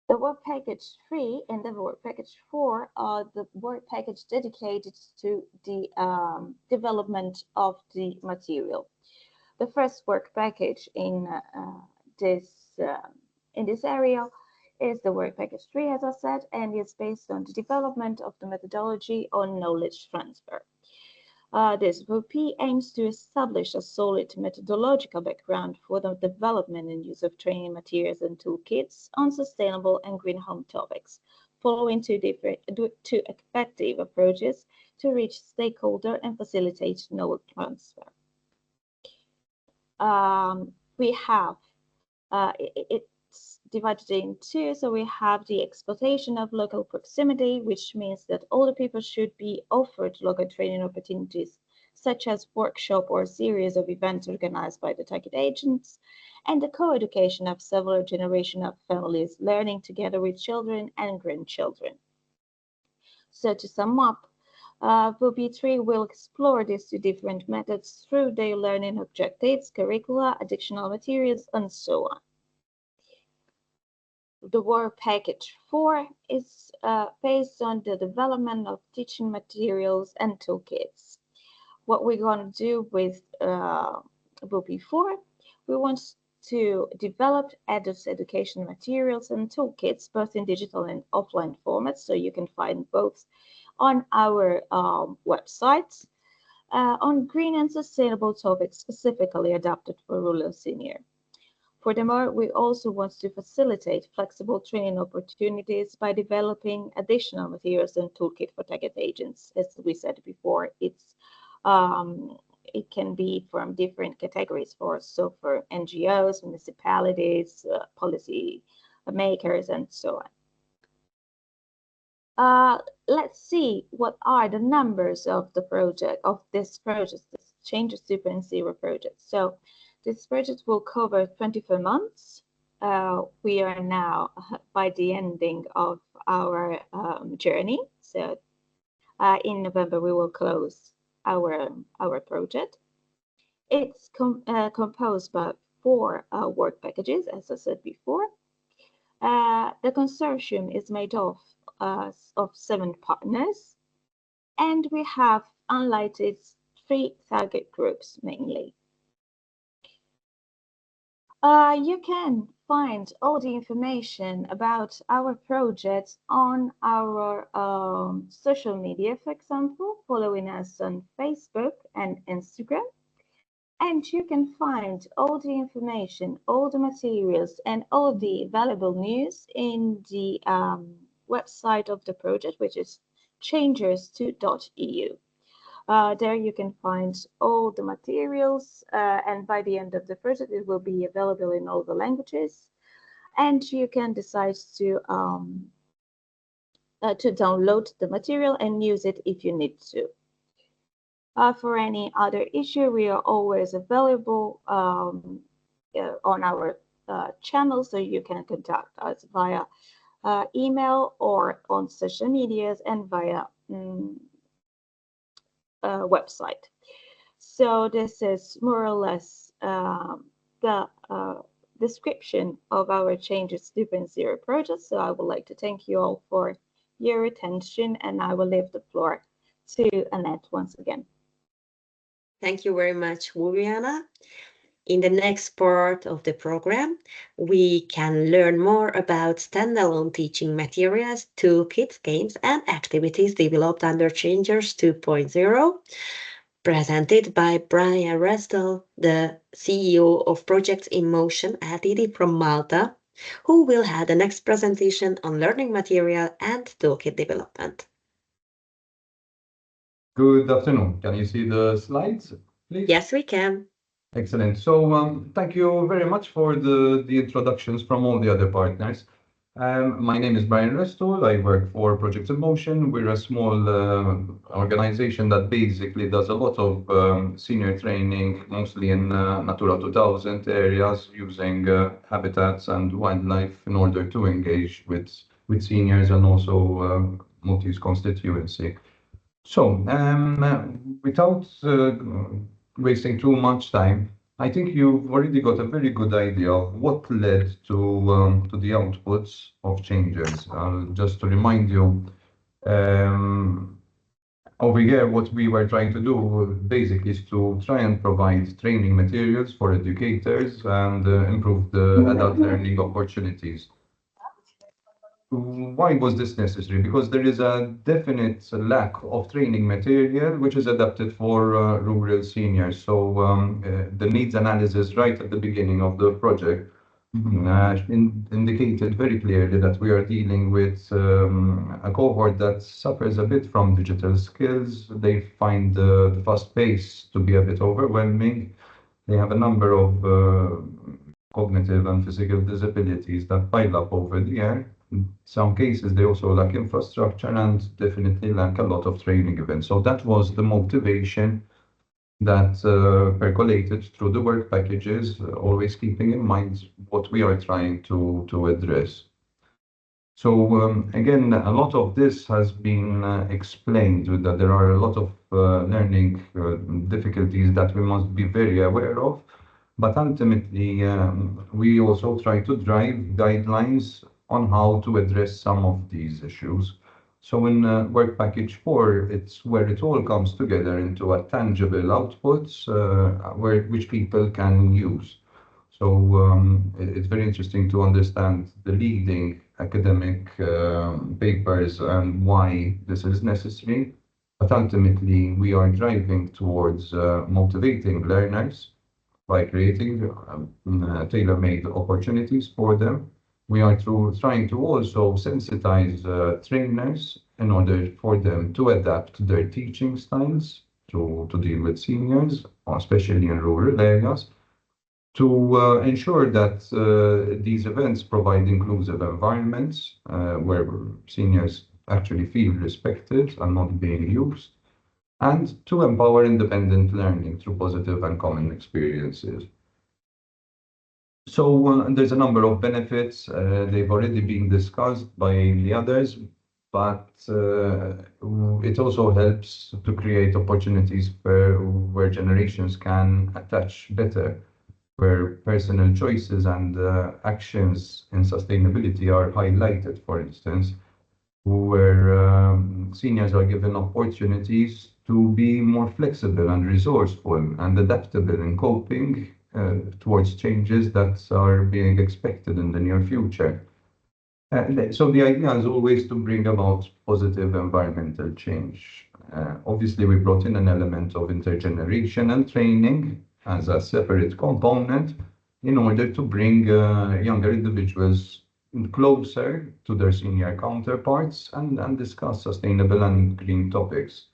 The work package 3 and the work package 4 are the work package dedicated to the development of the material. The first work package in this area is the work package 3, as I said, and it's based on the development of the methodology on knowledge transfer. This VP aims to establish a solid methodological background for the development and use of training materials and toolkits on sustainable and green home topics, following two effective approaches to reach stakeholder and facilitate knowledge transfer. We have it's divided in two. So we have the exploitation of local proximity, which means that all the people should be offered local training opportunities, such as workshop or series of events organized by the target agents, and the co-education of several generations of families learning together with children and grandchildren. So to sum up, VP3 will explore these two different methods through their learning objectives, curricula, additional materials, and so on. The work package 4 is based on the development of teaching materials and toolkits. What we're going to do with VP4, we want to develop adult education materials and toolkits, both in digital and offline formats, so you can find both on our website on green and sustainable topics specifically adapted for rural senior. Furthermore, we also want to facilitate flexible training opportunities by developing additional materials and toolkit for target agents. As we said before, it can be from different categories for NGOs, municipalities, policy makers, and so on. Let's see what are the numbers of this C.H.A.N.G.E.R.S 2.0 project. So this project will cover 24 months. We are now by the ending of our journey. So in November, we will close our project. It's composed by 4 work packages, as I said before. The consortium is made of 7 partners, and we have highlighted 3 target groups mainly. You can find all the information about our project on our social media, for example, following us on Facebook and Instagram. And you can find all the information, all the materials, and all the valuable news in the website of the project, which is C.H.A.N.G.E.R.S 2.0. There you can find all the materials, and by the end of the project, it will be available in all the languages. And you can decide to download the material and use it if you need to. For any other issue, we are always available on our channel, so you can contact us via email or on social medias and via website. So this is more or less the description of our C.H.A.N.G.E.R.S 2.0 project. So I would like to thank you all for your attention, and I will leave the floor to Annette once again. Thank you very much, Viviana. In the next part of the program, we can learn more about standalone teaching materials, toolkits, games, and activities developed under C.H.A.N.G.E.R.S 2.0, presented by Brian Restel, the CEO of Projects in Motion Ltd from Malta, who will have the next presentation on learning material and toolkit development. Good afternoon. Can you see the slides, please? Yes, we can. Excellent. So thank you very much for the introductions from all the other partners. My name is Brian Restol. I work for Projects in Motion. We're a small organization that basically does a lot of senior training, mostly in Natura 2000 areas, using habitats and wildlife in order to engage with seniors and also Maltese constituency. So, without wasting too much time, I think you've already got a very good idea of what led to the outputs of C.H.A.N.G.E.R.S. Just to remind you, over here, what we were trying to do basically is to try and provide training materials for educators and improve the adult learning opportunities. why was this necessary? Because there is a definite lack of training material which is adapted for rural seniors. So the needs analysis right at the beginning of the project indicated very clearly that we are dealing with a cohort that suffers a bit from digital skills. They find the fast pace to be a bit overwhelming. They have a number of cognitive and physical disabilities that pile up over the year. In some cases, they also lack infrastructure and definitely lack a lot of training events. So that was the motivation that percolated through the work packages, always keeping in mind what we are trying to address. So again, a lot of this has been explained with that there are a lot of learning difficulties that we must be very aware of. But ultimately, we also try to drive guidelines on how to address some of these issues. So in Work Package 4, it's where it all comes together into a tangible outputs which people can use. So it's very interesting to understand the leading academic papers and why this is necessary. But ultimately, we are driving towards motivating learners by creating tailor-made opportunities for them. We are trying to also sensitize trainers in order for them to adapt their teaching styles to deal with seniors, especially in rural areas, to ensure that these events provide inclusive environments where seniors actually feel respected and not being used, and to empower independent learning through positive and common experiences. So there's a number of benefits. They've already been discussed by the others, but it also helps to create opportunities where generations can attach better, where personal choices and actions in sustainability are highlighted, for instance, where seniors are given opportunities to be more flexible and resourceful and adaptable in coping towards changes that are being expected in the near future. So the idea is always to bring about positive environmental change. Obviously, we brought in an element of intergeneration and training as a separate component in order to bring younger individuals closer to their senior counterparts and discuss sustainable and green topics.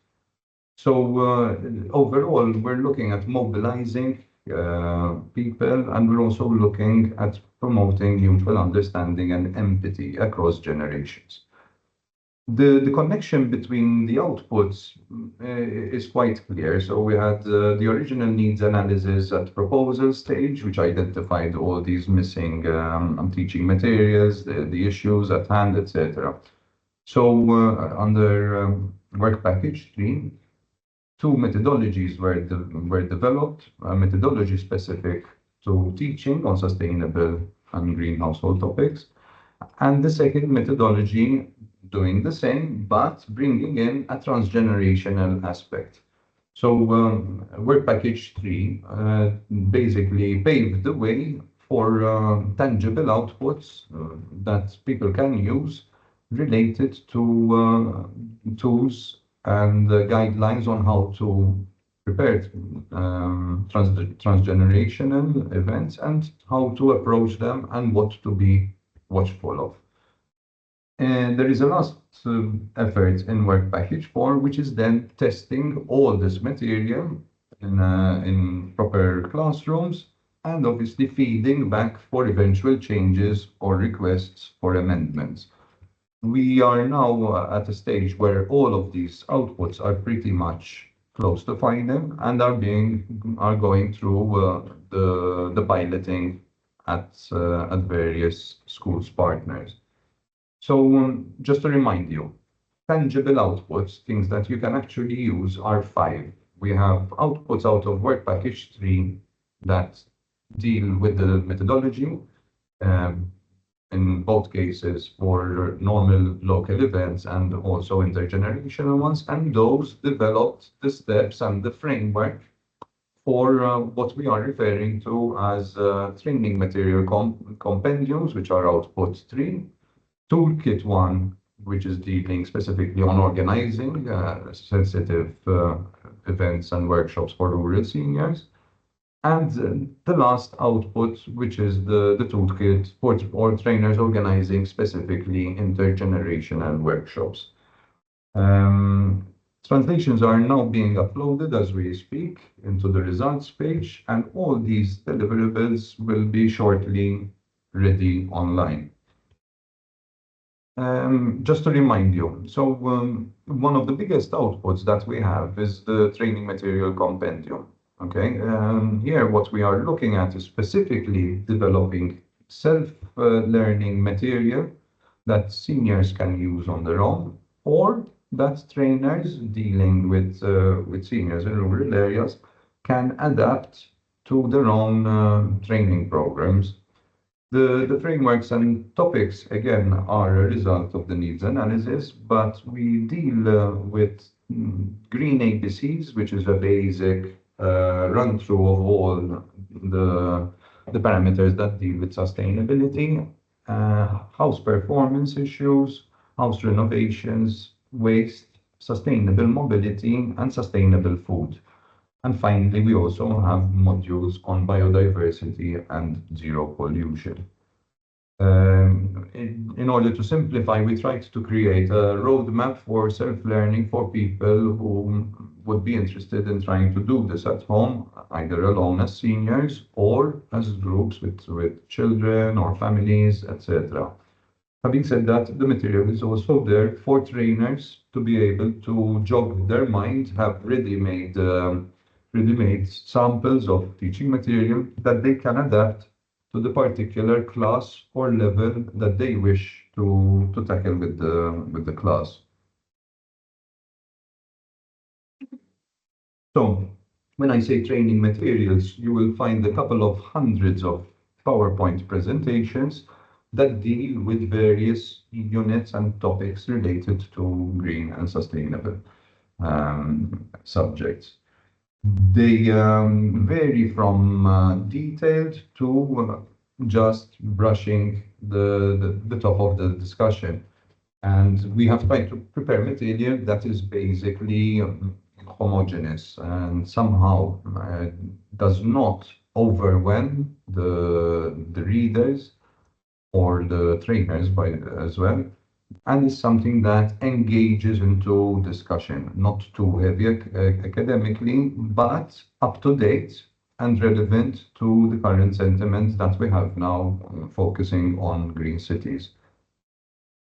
So overall, we're looking at mobilizing people, and we're also looking at promoting mutual understanding and empathy across generations. The connection between the outputs is quite clear. So we had the original needs analysis at proposal stage, which identified all these missing teaching materials, the issues at hand, etc. So under Work Package 3, two methodologies were developed, a methodology specific to teaching on sustainable and green household topics, and the second methodology doing the same, but bringing in a transgenerational aspect. So Work Package 3 basically paved the way for tangible outputs that people can use related to tools and guidelines on how to prepare transgenerational events and how to approach them and what to be watchful of. And there is a last effort in Work Package 4, which is then testing all this material in proper classrooms and obviously feeding back for eventual changes or requests for amendments. We are now at a stage where all of these outputs are pretty much close to final and are going through the piloting at various schools partners. So just to remind you, tangible outputs, things that you can actually use, are 5. We have outputs out of Work Package 3 that deal with the methodology, in both cases for normal local events and also intergenerational ones, and those developed the steps and the framework for what we are referring to as training material compendiums, which are output 3, Toolkit 1, which is dealing specifically on organizing sensitive events and workshops for rural seniors. And the last output, which is the toolkit for trainers organizing specifically intergenerational workshops. Translations are now being uploaded as we speak into the results page, and all these deliverables will be shortly ready online. Just to remind you, so one of the biggest outputs that we have is the training material compendium. Okay, here what we are looking at is specifically developing self-learning material that seniors can use on their own, or that trainers dealing with seniors in rural areas can adapt to their own training programs. The frameworks and topics, again, are a result of the needs analysis, but we deal with green ABCs, which is a basic run-through of all the parameters that deal with sustainability, house performance issues, house renovations, waste, sustainable mobility, and sustainable food. And finally, we also have modules on biodiversity and zero pollution. In order to simplify, we tried to create a roadmap for self-learning for people who would be interested in trying to do this at home, either alone as seniors or as groups with children or families, etc. Having said that, the material is also there for trainers to be able to jog their mind, have ready-made samples of teaching material that they can adapt to the particular class or level that they wish to tackle with the class. So when I say training materials, you will find a couple of hundreds of PowerPoint presentations that deal with various units and topics related to green and sustainable subjects. They vary from detailed to just brushing the top of the discussion. And we have tried to prepare material that is basically homogeneous and somehow does not overwhelm the readers or the trainers as well, and is something that engages into discussion, not too heavy academically, but up to date and relevant to the current sentiment that we have now, focusing on green cities.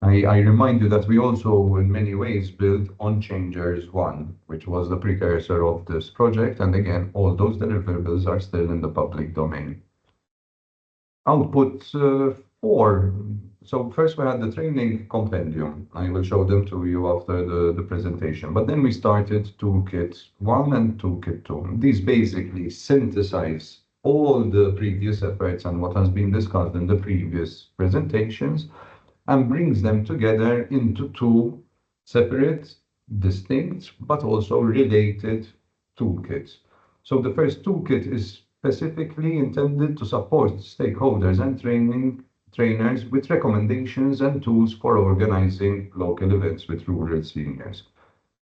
I remind you that we also, in many ways, built on C.H.A.N.G.E.R.S 1, which was the precursor of this project. And again, all those deliverables are still in the public domain. Output 4. So first we had the training compendium. I will show them to you after the presentation. But then we started Toolkit 1 and Toolkit 2. These basically synthesize all the previous efforts and what has been discussed in the previous presentations and brings them together into two separate, distinct, but also related toolkits. So the first toolkit is specifically intended to support stakeholders and trainers with recommendations and tools for organizing local events with rural seniors.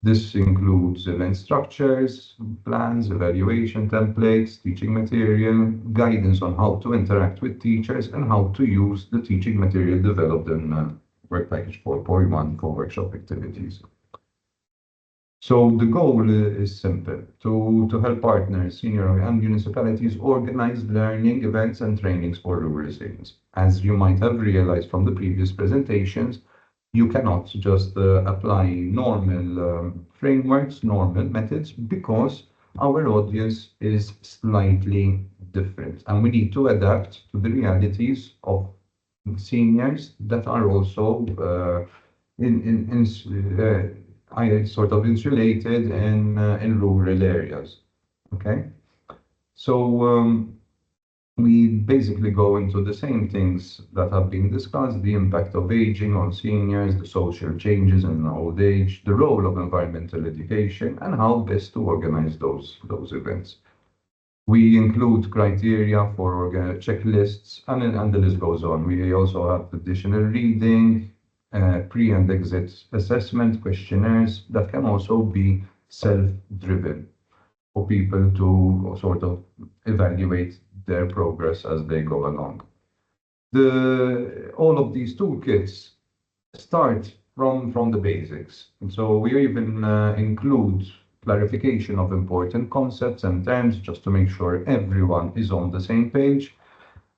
This includes event structures, plans, evaluation templates, teaching material, guidance on how to interact with teachers, and how to use the teaching material developed in Work Package 4.1 for workshop activities. So the goal is simple, to help partners, senior and municipalities organize learning events and trainings for rural students. As you might have realized from the previous presentations, you cannot just apply normal frameworks, normal methods, because our audience is slightly different. And we need to adapt to the realities of seniors that are also sort of insulated in rural areas. Okay, so we basically go into the same things that have been discussed: the impact of aging on seniors, the social changes in old age, the role of environmental education, and how best to organize those events. We include criteria for checklists, and the list goes on. We also have additional reading, pre and exit assessment questionnaires that can also be self-driven for people to sort of evaluate their progress as they go along. All of these toolkits start from the basics. And so we even include clarification of important concepts and terms just to make sure everyone is on the same page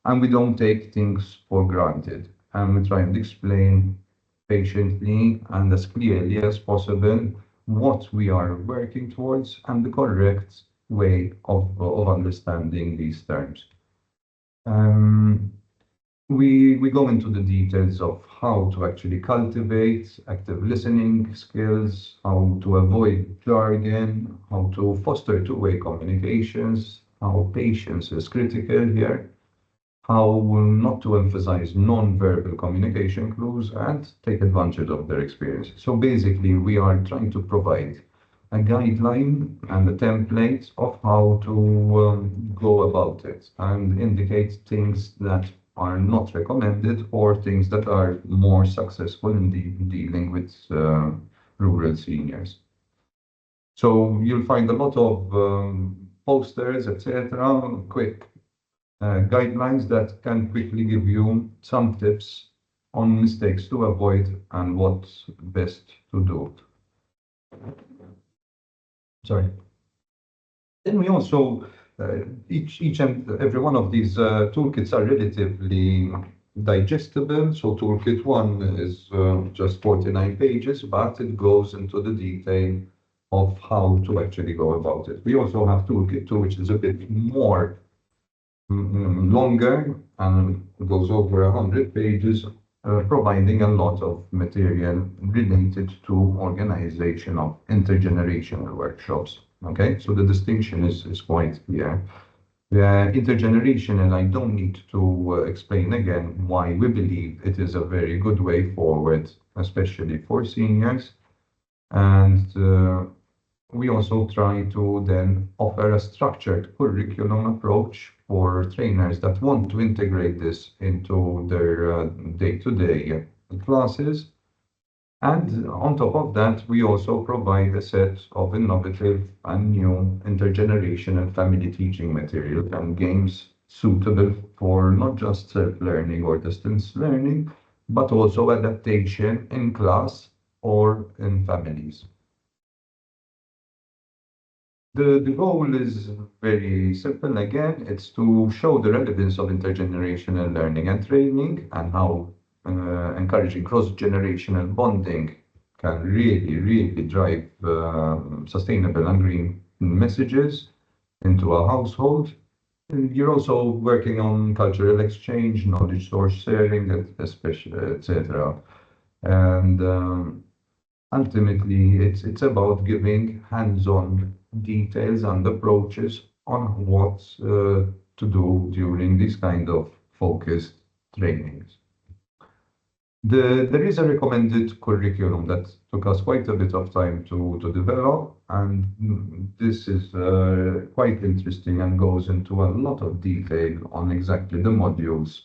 and we don't take things for granted. And we try and explain patiently and as clearly as possible what we are working towards and the correct way of understanding these terms. We go into the details of how to actually cultivate active listening skills, how to avoid jargon, how to foster two-way communications, how patience is critical here, how not to emphasize non-verbal communication clues and take advantage of their experience. So basically, we are trying to provide a guideline and a template of how to go about it and indicate things that are not recommended or things that are more successful in dealing with rural seniors. So you'll find a lot of posters, etc., quick guidelines that can quickly give you some tips on mistakes to avoid and what's best to do. Sorry. Then we also, each and every one of these toolkits are relatively digestible. So toolkit 1 is just 49 pages, but it goes into the detail of how to actually go about it. We also have toolkit 2, which is a bit more longer and goes over 100 pages, providing a lot of material related to organization of intergenerational workshops. Okay, so the distinction is quite clear. Intergenerational, I don't need to explain again why we believe it is a very good way forward, especially for seniors. And we also try to then offer a structured curriculum approach for trainers that want to integrate this into their day-to-day classes. And on top of that, we also provide a set of innovative and new intergenerational family teaching material and games suitable for not just self-learning or distance learning, but also adaptation in class or in families. The goal is very simple again, it's to show the relevance of intergenerational learning and training and how encouraging cross-generational bonding can really drive sustainable and green messages into a household. And you're also working on cultural exchange, knowledge source sharing, especially, etc. And ultimately, it's about giving hands-on details and approaches on what to do during these kind of focused trainings. There is a recommended curriculum that took us quite a bit of time to develop, and this is quite interesting and goes into a lot of detail on exactly the modules,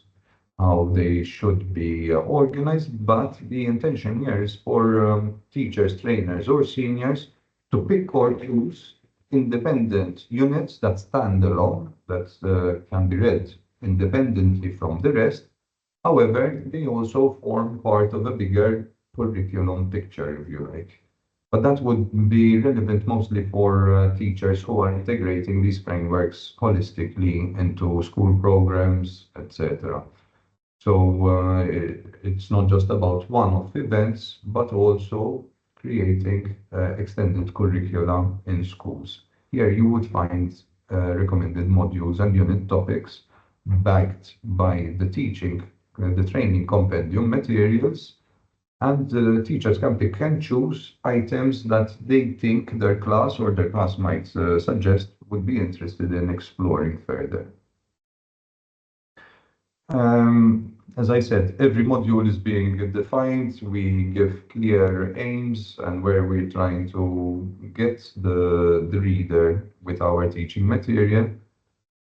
how they should be organized, but the intention here is for teachers, trainers, or seniors to pick or choose independent units that stand alone, that can be read independently from the rest. However, they also form part of a bigger curriculum picture, if you like. But that would be relevant mostly for teachers who are integrating these frameworks holistically into school programs, etc. So it's not just about one-off events, but also creating extended curriculum in schools. Here you would find recommended modules and unit topics backed by the training compendium materials, and teachers can pick and choose items that they think their class or their class might suggest would be interested in exploring further. As I said, every module is being defined. We give clear aims and where we're trying to get the reader with our teaching material.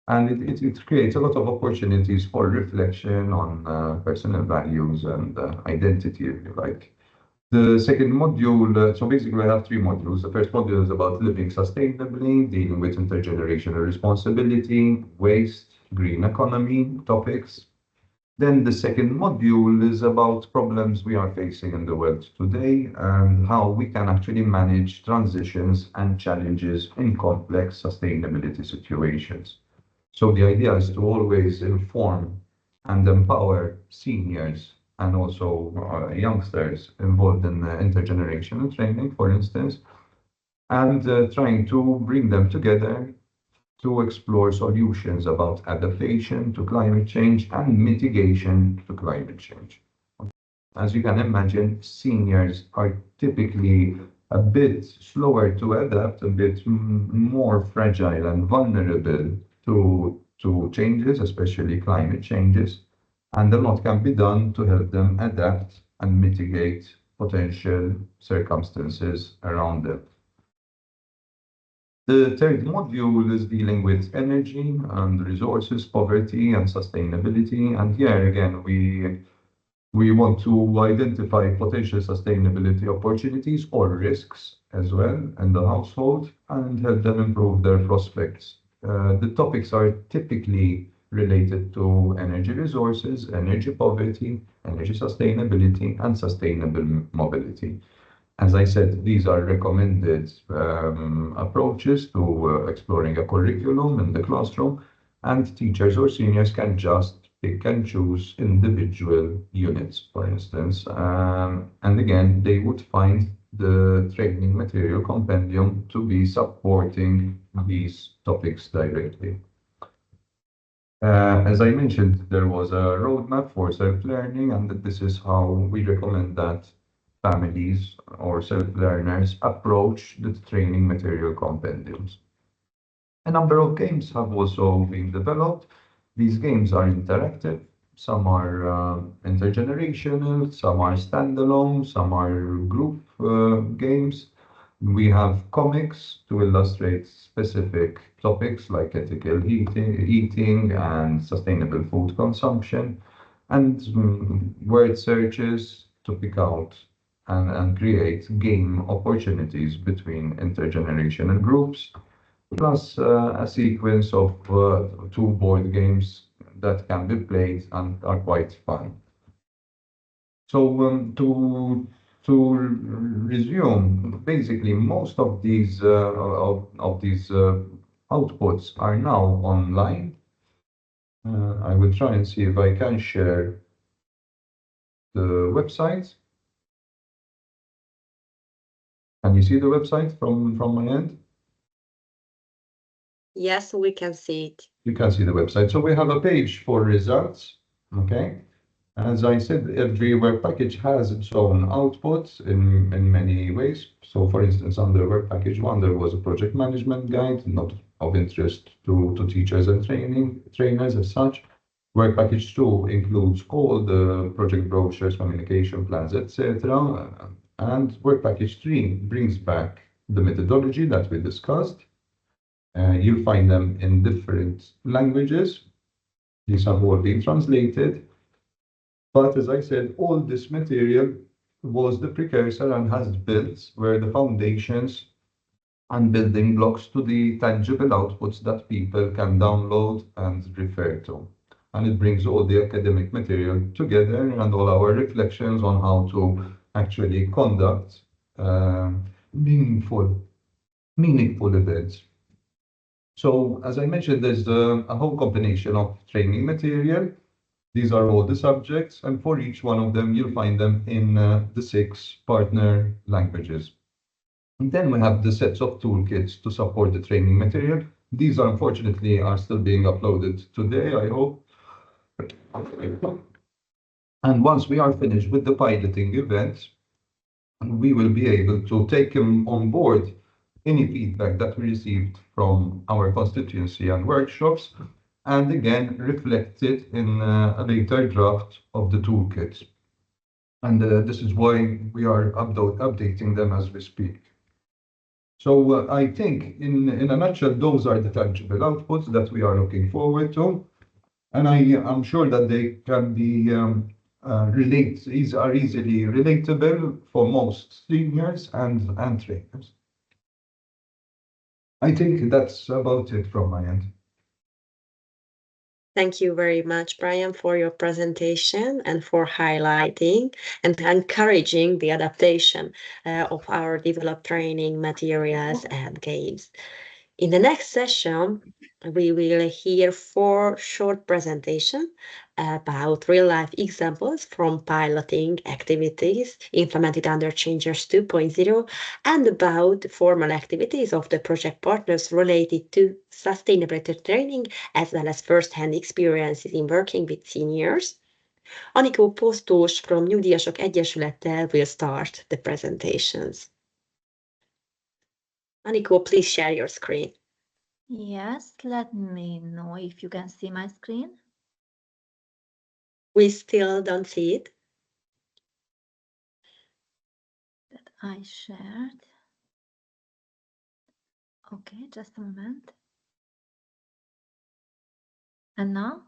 And it creates a lot of opportunities for reflection on personal values and identity, if you like. The second module, so basically I have three modules. The first module is about living sustainably, dealing with intergenerational responsibility, waste, green economy topics. Then the second module is about problems we are facing in the world today and how we can actually manage transitions and challenges in complex sustainability situations. So the idea is to always inform and empower seniors and also youngsters involved in intergenerational training, for instance, and trying to bring them together to explore solutions about adaptation to climate change and mitigation to climate change. As you can imagine, seniors are typically a bit slower to adapt, a bit more fragile and vulnerable to changes, especially climate changes, and a lot can be done to help them adapt and mitigate potential circumstances around them. The third module is dealing with energy and resources, poverty and sustainability. And here again, we want to identify potential sustainability opportunities or risks as well in the household and help them improve their prospects. The topics are typically related to energy resources, energy poverty, energy sustainability, and sustainable mobility. As I said, these are recommended approaches to exploring a curriculum in the classroom, and teachers or seniors can just pick and choose individual units, for instance. And again, they would find the training material compendium to be supporting these topics directly. As I mentioned, there was a roadmap for self-learning, and this is how we recommend that families or self-learners approach the training material compendiums. A number of games have also been developed. These games are interactive. Some are intergenerational, some are standalone, some are group games. We have comics to illustrate specific topics like ethical eating and sustainable food consumption, and word searches to pick out and create game opportunities between intergenerational groups, plus a sequence of two board games that can be played and are quite fun. So to resume, basically most of these outputs are now online. I will try and see if I can share the website. Can you see the website from my end? Yes, we can see it. You can see the website. So we have a page for results. Okay. As I said, every work package has its own outputs in many ways. So for instance, under work package 1, there was a project management guide, not of interest to teachers and trainers as such. Work package 2 includes all the project brochures, communication plans, etc. And work package 3 brings back the methodology that we discussed. You'll find them in different languages. These have all been translated. But as I said, all this material was the precursor and has built were the foundations and building blocks to the tangible outputs that people can download and refer to. And it brings all the academic material together and all our reflections on how to actually conduct meaningful events. So as I mentioned, there's a whole combination of training material. These are all the subjects, and for each one of them, you'll find them in the 6 partner languages. And then we have the sets of toolkits to support the training material. These are unfortunately still being uploaded today, I hope. And once we are finished with the piloting event, we will be able to take on board any feedback that we received from our constituency and workshops, and again reflected in a later draft of the toolkits. And this is why we are updating them as we speak. So I think in a nutshell, those are the tangible outputs that we are looking forward to. And I'm sure that they can be are easily relatable for most seniors and trainers. I think that's about it from my end. Thank you very much, Brian, for your presentation and for highlighting and encouraging the adaptation of our developed training materials and games. In the next session, we will hear 4 short presentations about real-life examples from piloting activities implemented under C.H.A.N.G.E.R.S 2.0 and about formal activities of the project partners related to sustainability training as well as first-hand experiences in working with seniors. Anikó Posztós from Nyugdíjasok Egyesülete will start the presentations. Anikó, please share your screen. Yes, let me know if you can see my screen. We still don't see it. That I shared. Okay, just a moment. And now?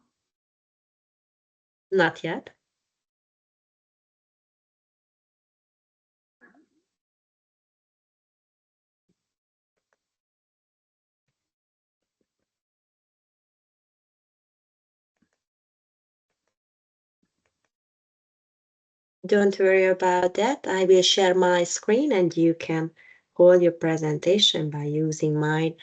Not yet. Don't worry about that. I will share my screen and you can hold your presentation by using mine.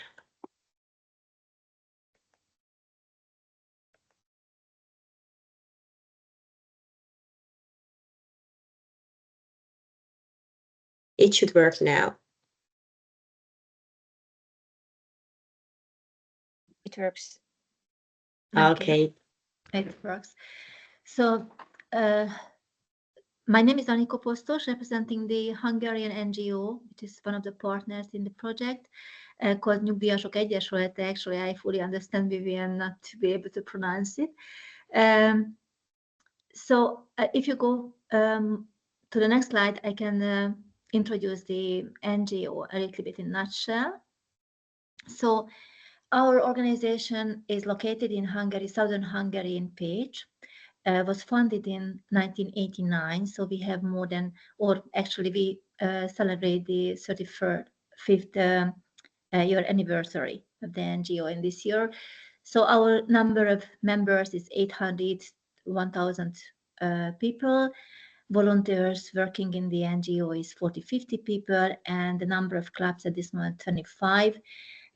It should work now. It works. Okay. It works. So, my name is Anikó Posztós, representing the Hungarian NGO, which is one of the partners in the project, called Nyugdíjasok Egyesülete. Actually, I fully understand Vivian not to be able to pronounce it. So if you go to the next slide, I can introduce the NGO a little bit in a nutshell. So our organization is located in Hungary, southern Hungary in Pécs. Was funded in 1989, so we have more than, or actually we celebrate the 35th year anniversary of the NGO in this year. So our number of members is 800, 1,000 people. Volunteers working in the NGO is 40-50 people, and the number of clubs at this moment 25.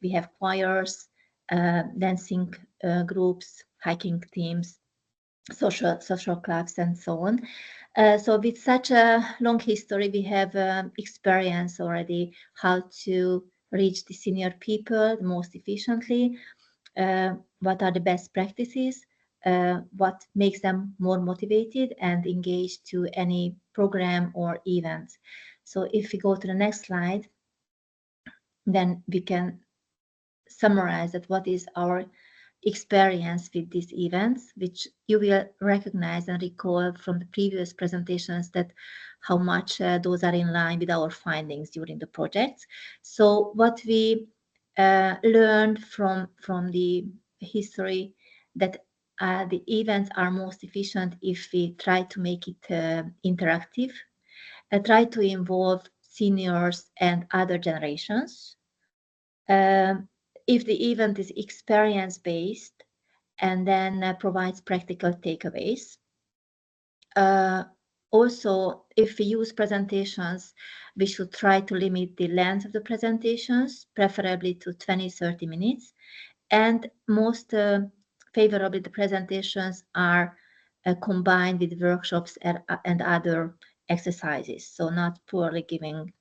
We have choirs, dancing groups, hiking teams, social clubs, and so on. So with such a long history, we have experience already how to reach the senior people most efficiently, what are the best practices, what makes them more motivated and engaged to any program or event. So if we go to the next slide, then we can summarize that what is our experience with these events, which you will recognize and recall from the previous presentations that how much those are in line with our findings during the projects. So what we learned from the history that the events are most efficient if we try to make it interactive, try to involve seniors and other generations. If the event is experience-based and then provides practical takeaways. Also, if we use presentations, we should try to limit the length of the presentations, preferably to 20-30 minutes. And most favorably, the presentations are combined with workshops and other exercises, so not poorly giving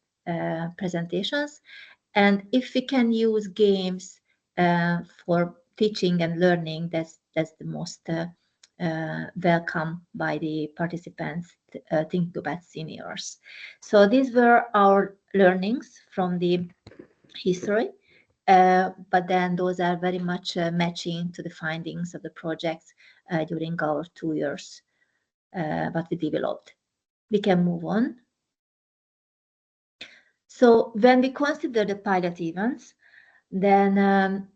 presentations. And if we can use games for teaching and learning, that's the most welcome by the participants thinking about seniors. So these were our learnings from the history, but then those are very much matching to the findings of the projects during our 2 years what we developed. We can move on. So when we consider the pilot events, then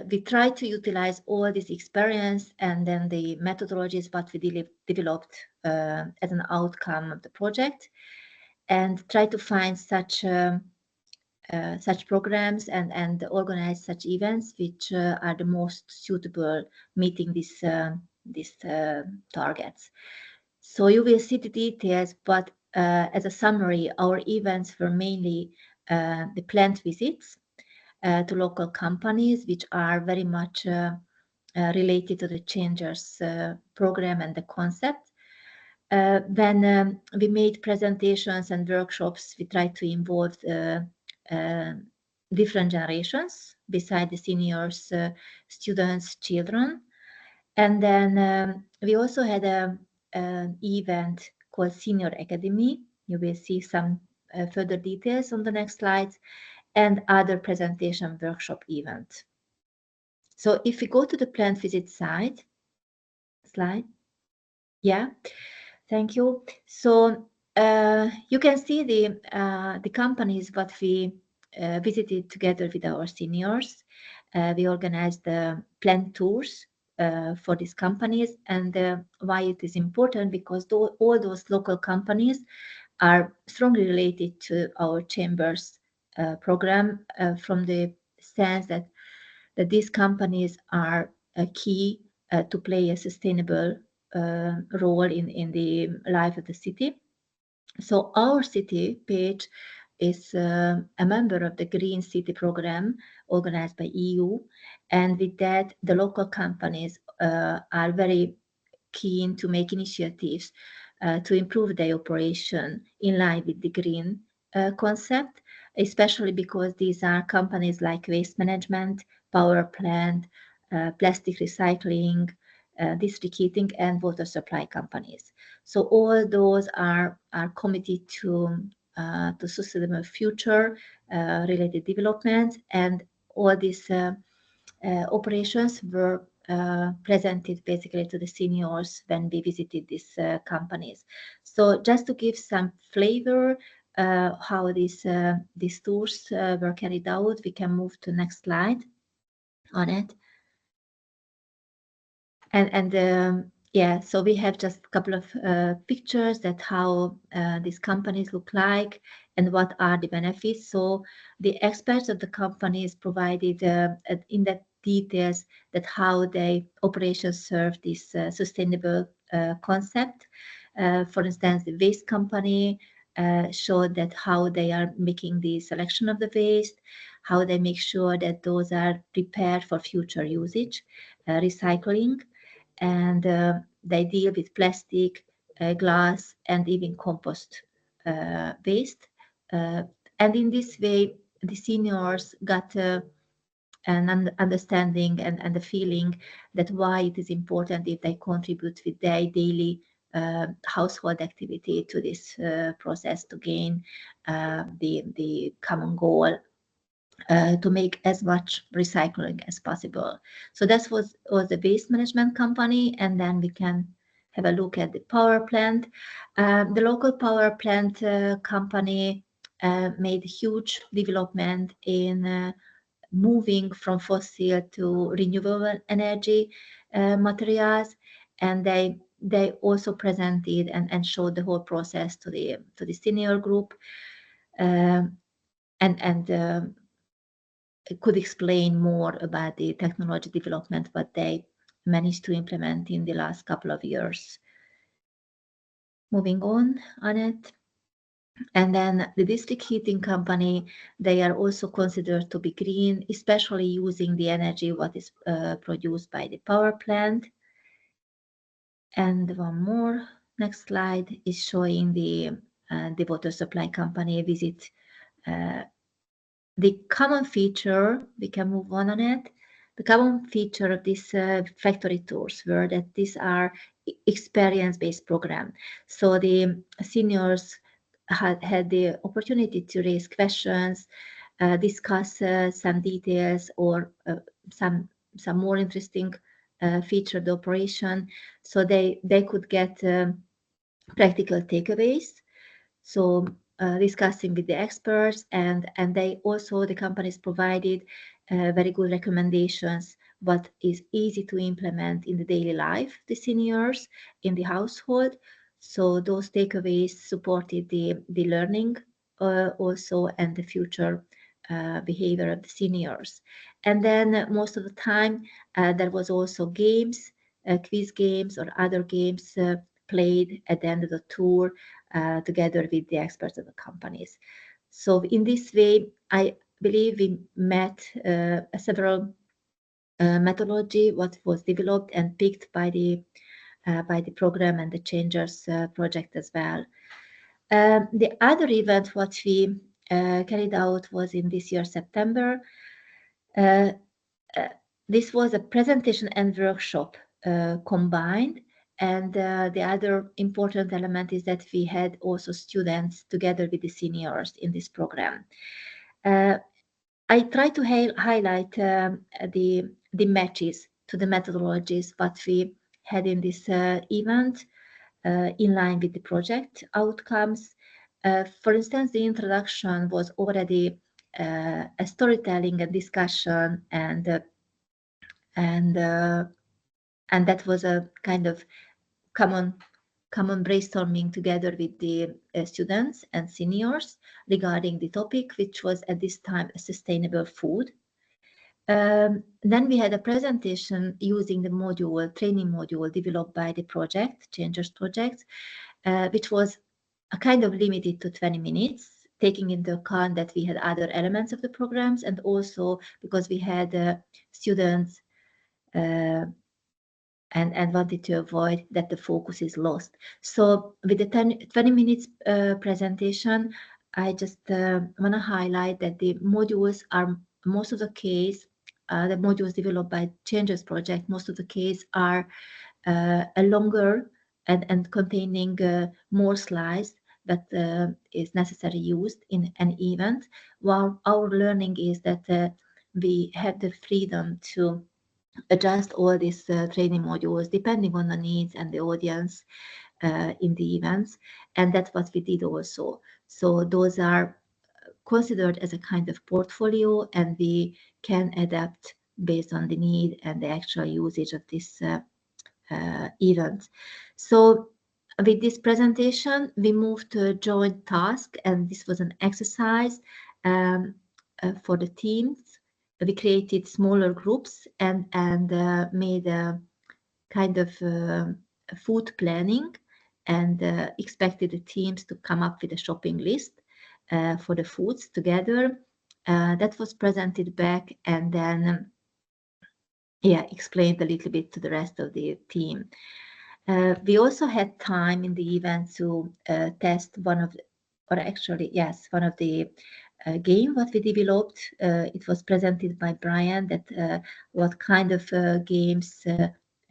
we try to utilize all this experience and then the methodologies what we developed as an outcome of the project, and try to find such programs and organize such events which are the most suitable meeting these targets. So you will see the details, but as a summary, our events were mainly the plant visits to local companies, which are very much related to the C.H.A.N.G.E.R.S program and the concept. When we made presentations and workshops, we tried to involve different generations beside the seniors, students, children. And then we also had an event called Senior Academy. You will see some further details on the next slides, and other presentation workshop event. So if we go to the plant visit slide, yeah, thank you. So you can see the companies what we visited together with our seniors. We organized the plant tours for these companies, and why it is important, because all those local companies are strongly related to our C.H.A.N.G.E.R.S program, from the sense that these companies are key to play a sustainable role in the life of the city. So our city page is a member of the Green City program organized by EU, and with that the local companies are very keen to make initiatives to improve their operation in line with the green concept, especially because these are companies like waste management, power plant, plastic recycling, district heating, and water supply companies. So all those are committed to sustainable future related developments, and all these operations were presented basically to the seniors when we visited these companies. So just to give some flavor how these tours were carried out, we can move to next slide on it. And yeah, so we have just a couple of pictures that how these companies look like and what are the benefits. So the experts of the companies provided in that details that how they operations serve this sustainable concept. For instance, the waste company showed that how they are making the selection of the waste, how they make sure that those are prepared for future usage, recycling, and they deal with plastic, glass, and even compost waste. And in this way, the seniors got an understanding and the feeling that why it is important if they contribute with their daily household activity to this process to gain the common goal to make as much recycling as possible. So that was the waste management company, and then we can have a look at the power plant. The local power plant company made huge development in moving from fossil to renewable energy materials, and they also presented and showed the whole process to the senior group, and could explain more about the technology development what they managed to implement in the last couple of years. Moving on it. And then the district heating company, they are also considered to be green, especially using the energy what is produced by the power plant. And one more, next slide is showing the water supply company visit. The common feature, we can move on it. The common feature of these factory tours were that these are experience-based program. So the seniors had the opportunity to raise questions, discuss some details or some more interesting feature of the operation. So they could get practical takeaways. So discussing with the experts, and they also, the companies provided very good recommendations what is easy to implement in the daily life, the seniors in the household. So those takeaways supported the learning also and the future behavior of the seniors. And then most of the time there was also games, quiz games or other games played at the end of the tour together with the experts of the companies. So in this way, I believe we met several methodology what was developed and picked by the program and the C.H.A.N.G.E.R.S project as well. The other event what we carried out was in this year September. This was a presentation and workshop combined, and the other important element is that we had also students together with the seniors in this program. I try to highlight the matches to the methodologies what we had in this event in line with the project outcomes. For instance, the introduction was already a storytelling and discussion, and that was a kind of common brainstorming together with the students and seniors regarding the topic, which was at this time sustainable food. Then we had a presentation using the training module developed by the project, C.H.A.N.G.E.R.S project, which was a kind of limited to 20 minutes, taking into account that we had other elements of the programs, and also because we had students and wanted to avoid that the focus is lost. So with the 20 minutes presentation, I just want to highlight that the modules are most of the case, the modules developed by C.H.A.N.G.E.R.S project, most of the case are a longer and containing more slides that is necessarily used in an event, while our learning is that we have the freedom to adjust all these training modules depending on the needs and the audience in the events, and that's what we did also. So those are considered as a kind of portfolio, and we can adapt based on the need and the actual usage of this event. So with this presentation, we moved to a joint task, and this was an exercise for the teams. We created smaller groups and made a kind of food planning, and expected the teams to come up with a shopping list for the foods together. That was presented back, and then explained a little bit to the rest of the team. We also had time in the event to test one of the game what we developed. It was presented by Brian that what kind of games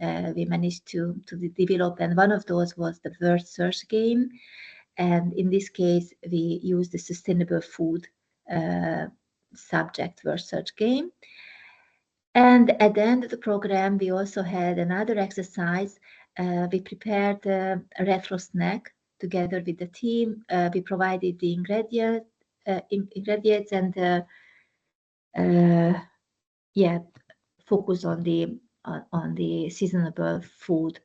we managed to develop, and one of those was the word search game. And in this case, we used the sustainable food subject word search game. And at the end of the program, we also had another exercise. We prepared a retro snack together with the team. We provided the ingredients and focus on the seasonable food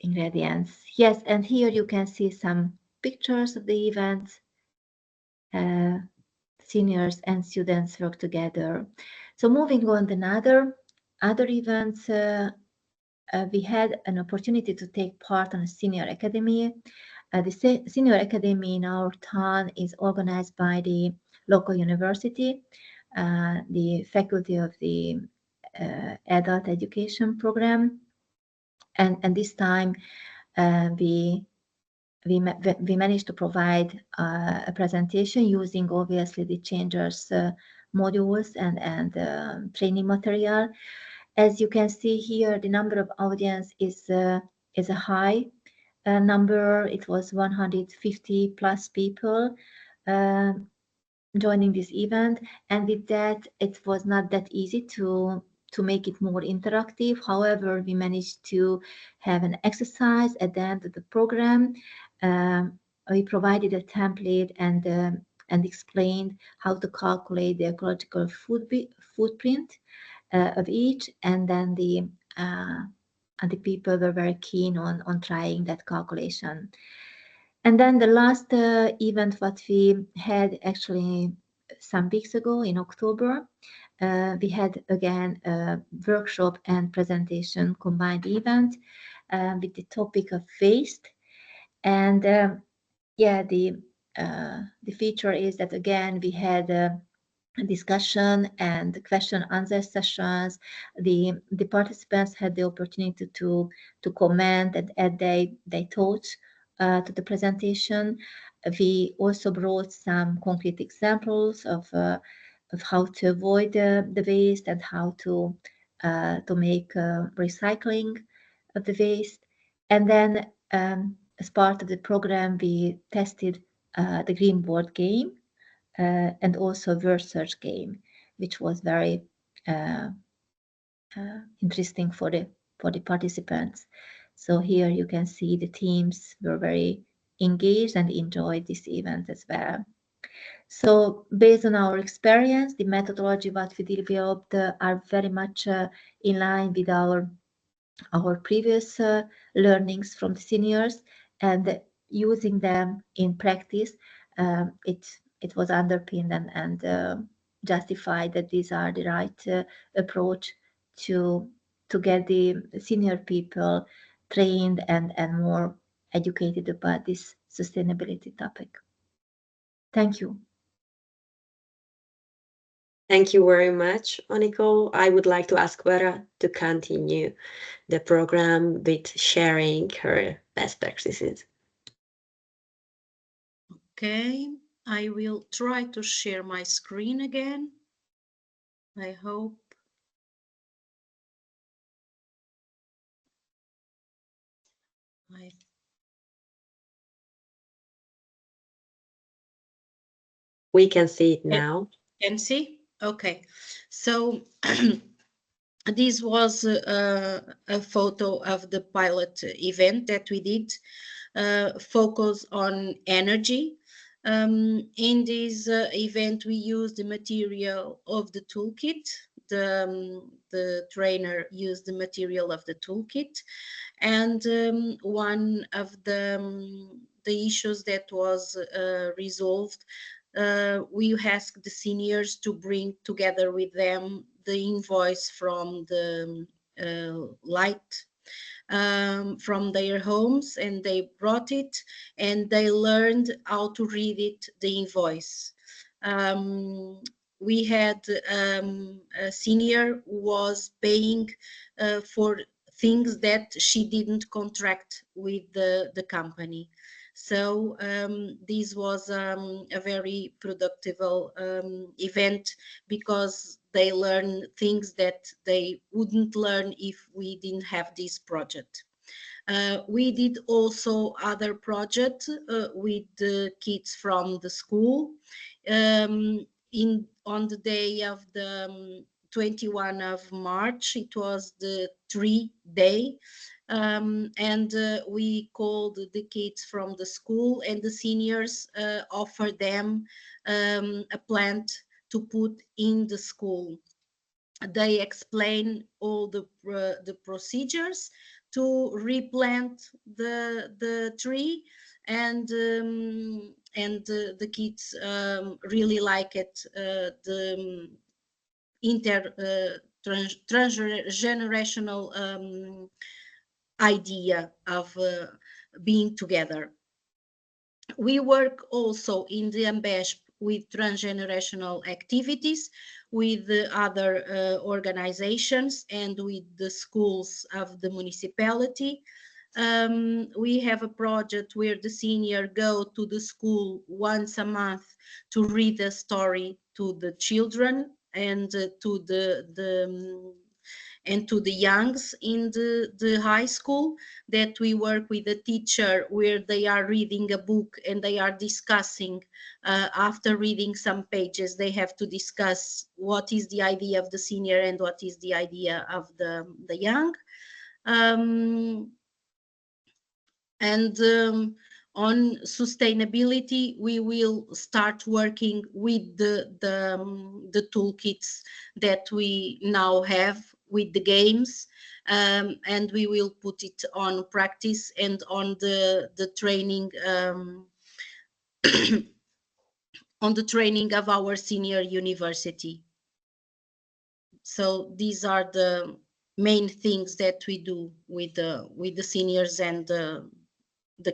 ingredients. Yes, and here you can see some pictures of the event. Seniors and students work together. So moving on to other events, we had an opportunity to take part on a senior academy. The senior academy in our town is organized by the local university, the faculty of the adult education program, and this time we managed to provide a presentation using obviously the C.H.A.N.G.E.R.S modules and training material. As you can see here, the number of audience is a high number. It was 150 plus people joining this event, and with that, it was not that easy to make it more interactive. However, we managed to have an exercise at the end of the program we provided a template and explained how to calculate the ecological footprint of each, and then the people were very keen on trying that calculation. And then the last event what we had actually some weeks ago in October, we had again a workshop and presentation combined event with the topic of waste. And yeah, the feature is that again we had a discussion and question answer sessions. The participants had the opportunity to comment and add their thoughts to the presentation. We also brought some concrete examples of how to avoid the waste and how to make recycling of the waste. And then as part of the program, we tested the green board game and also word search game, which was very interesting for the participants. So here you can see the teams were very engaged and enjoyed this event as well. So based on our experience, the methodology what we developed are very much in line with our previous learnings from the seniors, and using them in practice, it was underpinned and justified that these are the right approach to get the senior people trained and more educated about this sustainability topic. Thank you. Thank you very much, Aniko. I would like to ask Vera to continue the program with sharing her best practices. Okay, I will try to share my screen again. I hope. We can see it now. Can see? Okay. So this was a photo of the pilot event that we did, focus on energy. In this event, we used the material of the toolkit. The trainer used the material of the toolkit, and one of the issues that was resolved, we asked the seniors to bring together with them the invoice from the light from their homes, and they brought it and they learned how to read it, the invoice. We had a senior who was paying for things that she didn't contract with the company. So this was a very productive event, because they learn things that they wouldn't learn if we didn't have this project. We did also other projects with the kids from the school. On the day of the 21 of March, it was the tree day. And we called the kids from the school, and the seniors offered them a plant to put in the school. They explain all the procedures to replant the tree, and the kids really like it. The transgenerational idea of being together. We work also in the AMBESP with transgenerational activities with other organizations and with the schools of the municipality. We have a project where the senior go to the school once a month to read a story to the children and to the youngs in the high school, that we work with a teacher where they are reading a book and they are discussing, after reading some pages, they have to discuss what is the idea of the senior and what is the idea of the young. And On sustainability, we will start working with the toolkits that we now have with the games, and we will put it on practice and on the training on the training of our senior university. So these are the main things that we do with the seniors and the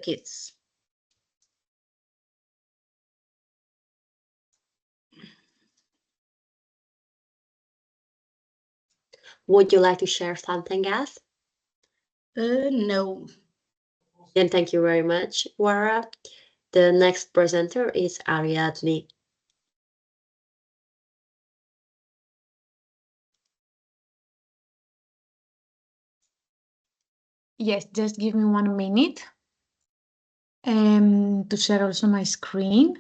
kids. Would you like to share something else? No. Then thank you very much, Wara. The next presenter is Ariadne. Yes, just give me 1 minute to share also my screen.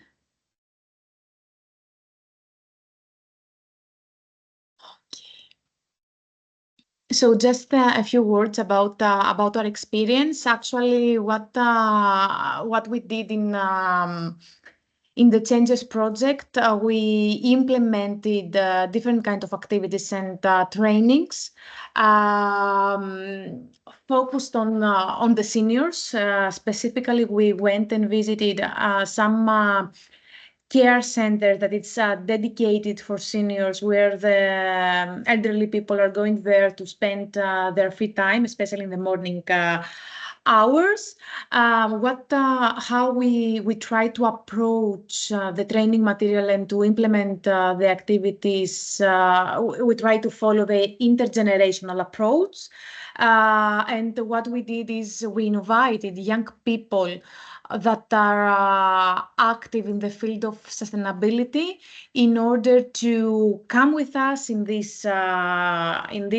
So just a few words about our experience. Actually, what we did in the Changes project, we implemented different kind of activities and trainings focused on the seniors. Specifically, we went and visited some care center that it's dedicated for seniors, where the elderly people are going there to spend their free time, especially in the morning hours. How we try to approach the training material and to implement the activities. We try to follow the intergenerational approach. And what we did is we invited young people that are active in the field of sustainability in order to come with us in this elderly,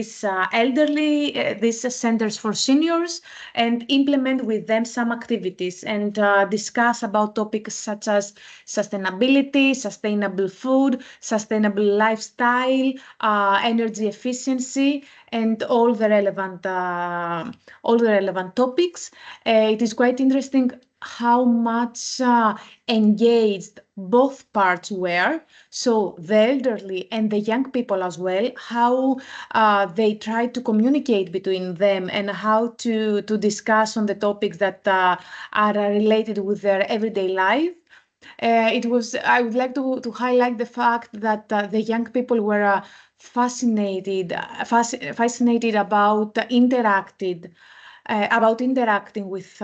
these centers for seniors, and implement with them some activities and discuss about topics such as sustainability, sustainable food, sustainable lifestyle, energy efficiency, and all the relevant topics. It is quite interesting how much engaged both parts were, so the elderly and the young people as well, how they try to communicate between them and how to discuss on the topics that are related with their everyday life. I would like to highlight the fact that the young people were fascinated about interacting with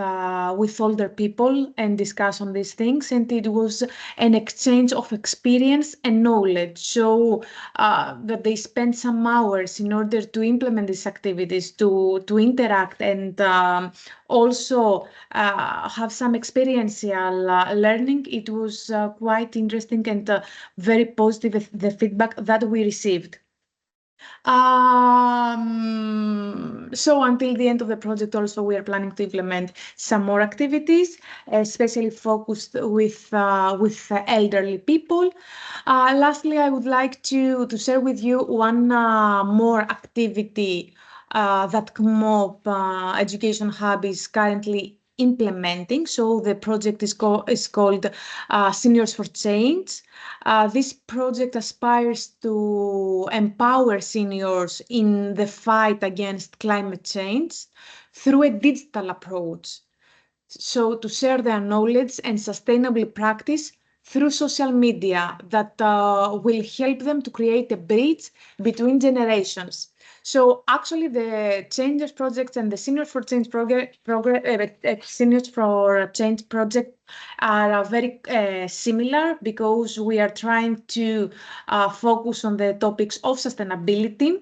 older people and discuss on these things, and it was an exchange of experience and knowledge. So that they spent some hours in order to implement these activities, to interact, and also have some experiential learning. It was quite interesting and very positive, the feedback that we received. So until the end of the project, also we are planning to implement some more activities, especially focused with elderly people. Lastly, I would like to share with you one more activity that C.H.A.N.G.E.R.S Education Hub is currently implementing. So the project is called Seniors for Change. This project aspires to empower seniors in the fight against climate change through a digital approach. So to share their knowledge and sustainable practice through social media that will help them to create a bridge between generations. So actually, the Changes project and the Seniors for Change Seniors for Change project are very similar, because we are trying to focus on the topics of sustainability,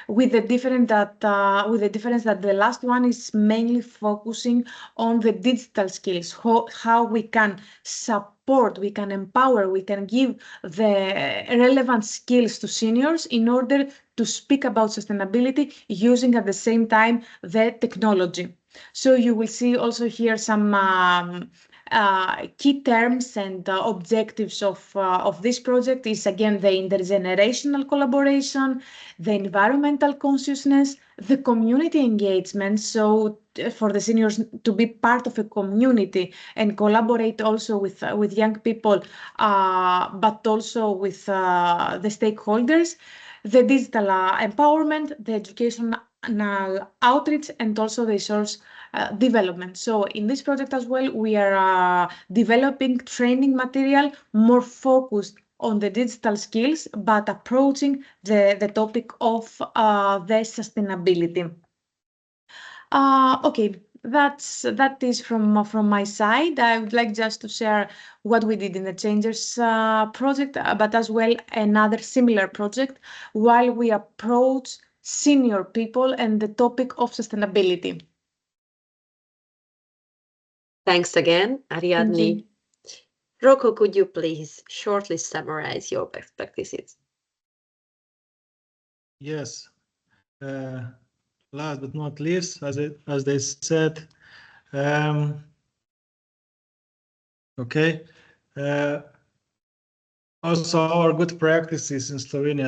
with the difference that the last one is mainly focusing on the digital skills, how we can support, we can empower, we can give the relevant skills to seniors in order to speak about sustainability, using at the same time the technology. So you will see also here some key terms and objectives of this project is again the intergenerational collaboration, the environmental consciousness, the community engagement. So for the seniors to be part of a community and collaborate also with young people, but also with the stakeholders, the digital empowerment, the educational outreach, and also the resource development. So in this project as well, we are developing training material more focused on the digital skills, but approaching the topic of the sustainability. Okay, that is from my side. I would like just to share what we did in the C.H.A.N.G.E.R.S project, but as well another similar project while we approach senior people and the topic of sustainability. Thanks again, Ariadne. Rocco, could you please shortly summarize your best practices? Yes. Last but not least, as they said, okay. Also, our good practices in Slovenia,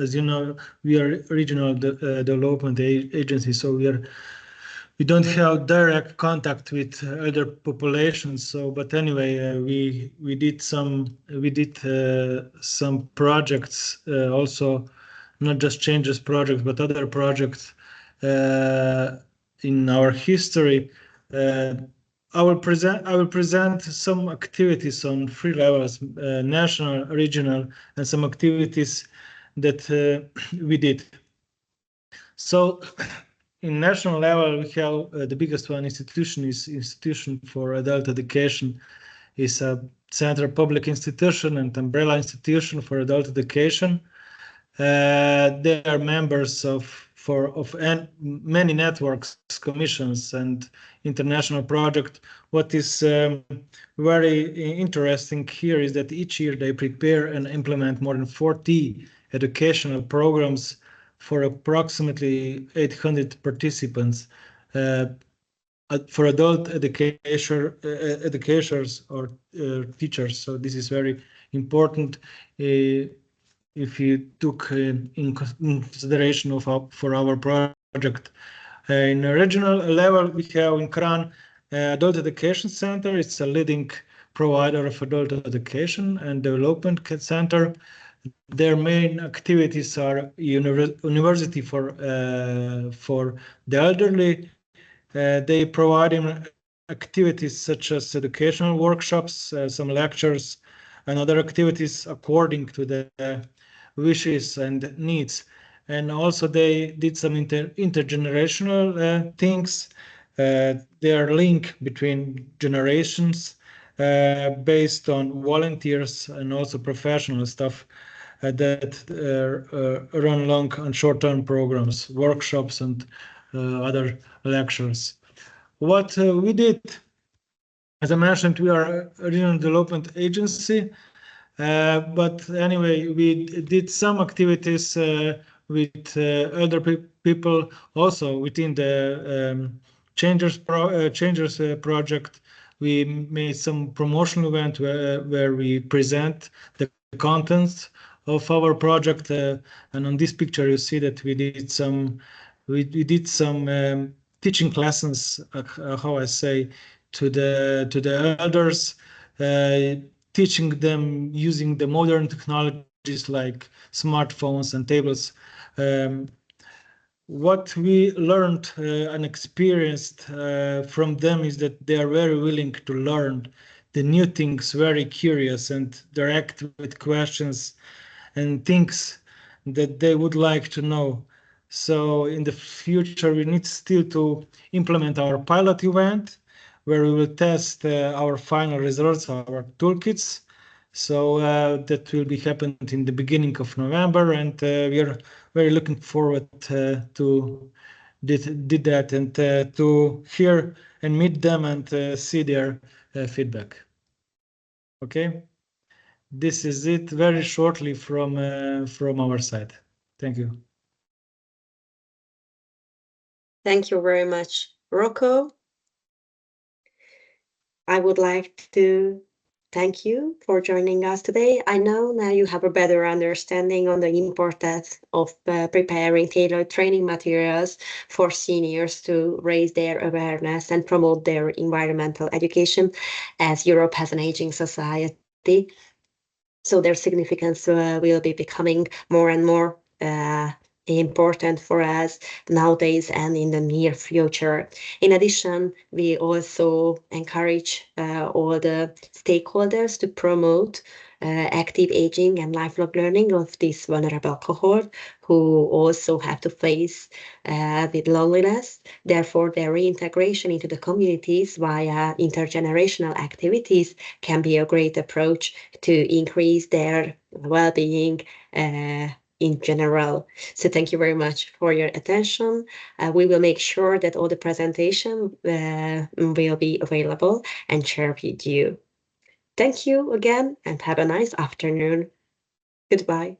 as you know, we are regional development agency, so we don't have direct contact with other populations. So, but anyway, we did some projects also, not just changes projects, but other projects in our history. I will present some activities on 3 levels: national, regional, and some activities that we did. So, in national level, we have the biggest one institution for adult education. Is a central public institution and umbrella institution for adult education. They are members of many networks, commissions, and international projects. What is very interesting here is that each year they prepare and implement more than 40 educational programs for approximately 800 participants for adult educators or teachers. So this is very important. If you took in consideration for our project. In a regional level, we have in C.H.A.N.G.E.R.S Adult Education Center. It's a leading provider of adult education and development center. Their main activities are university for the elderly. They provide activities such as educational workshops, some lectures, and other activities according to the wishes and needs. And also they did some intergenerational things. They are link between generations based on volunteers and also professional stuff that run long and short-term programs, workshops, and other lectures. What we did, as I mentioned, we are a regional development agency. But anyway, we did some activities with other people also within the C.H.A.N.G.E.R.S project. We made some promotional event where we present the contents of our project. And on this picture, you see that we did some teaching lessons, how I say, to the elders. Teaching them using the modern technologies like smartphones and tablets. What we learned and experienced from them is that they are very willing to learn the new things, very curious and direct with questions and things that they would like to know. So in the future, we need still to implement our pilot event where we will test our final results, our toolkits. So that will be happened in the beginning of November, and we are very looking forward to did that and to hear and meet them and see their feedback. Okay, this is it very shortly from our side. Thank you. Thank you very much, Rocco. I would like to thank you for joining us today. I know now you have a better understanding on the importance of preparing tailored training materials for seniors to raise their awareness and promote their environmental education, as Europe has an aging society. So their significance will be becoming more and more important for us nowadays and in the near future. In addition, we also encourage all the stakeholders to promote active aging and lifelong learning of this vulnerable cohort who also have to face with loneliness. Therefore, their reintegration into the communities via intergenerational activities can be a great approach to increase their well-being in general. So thank you very much for your attention. We will make sure that all the presentation will be available and shared with you. Thank you again and have a nice afternoon. Goodbye.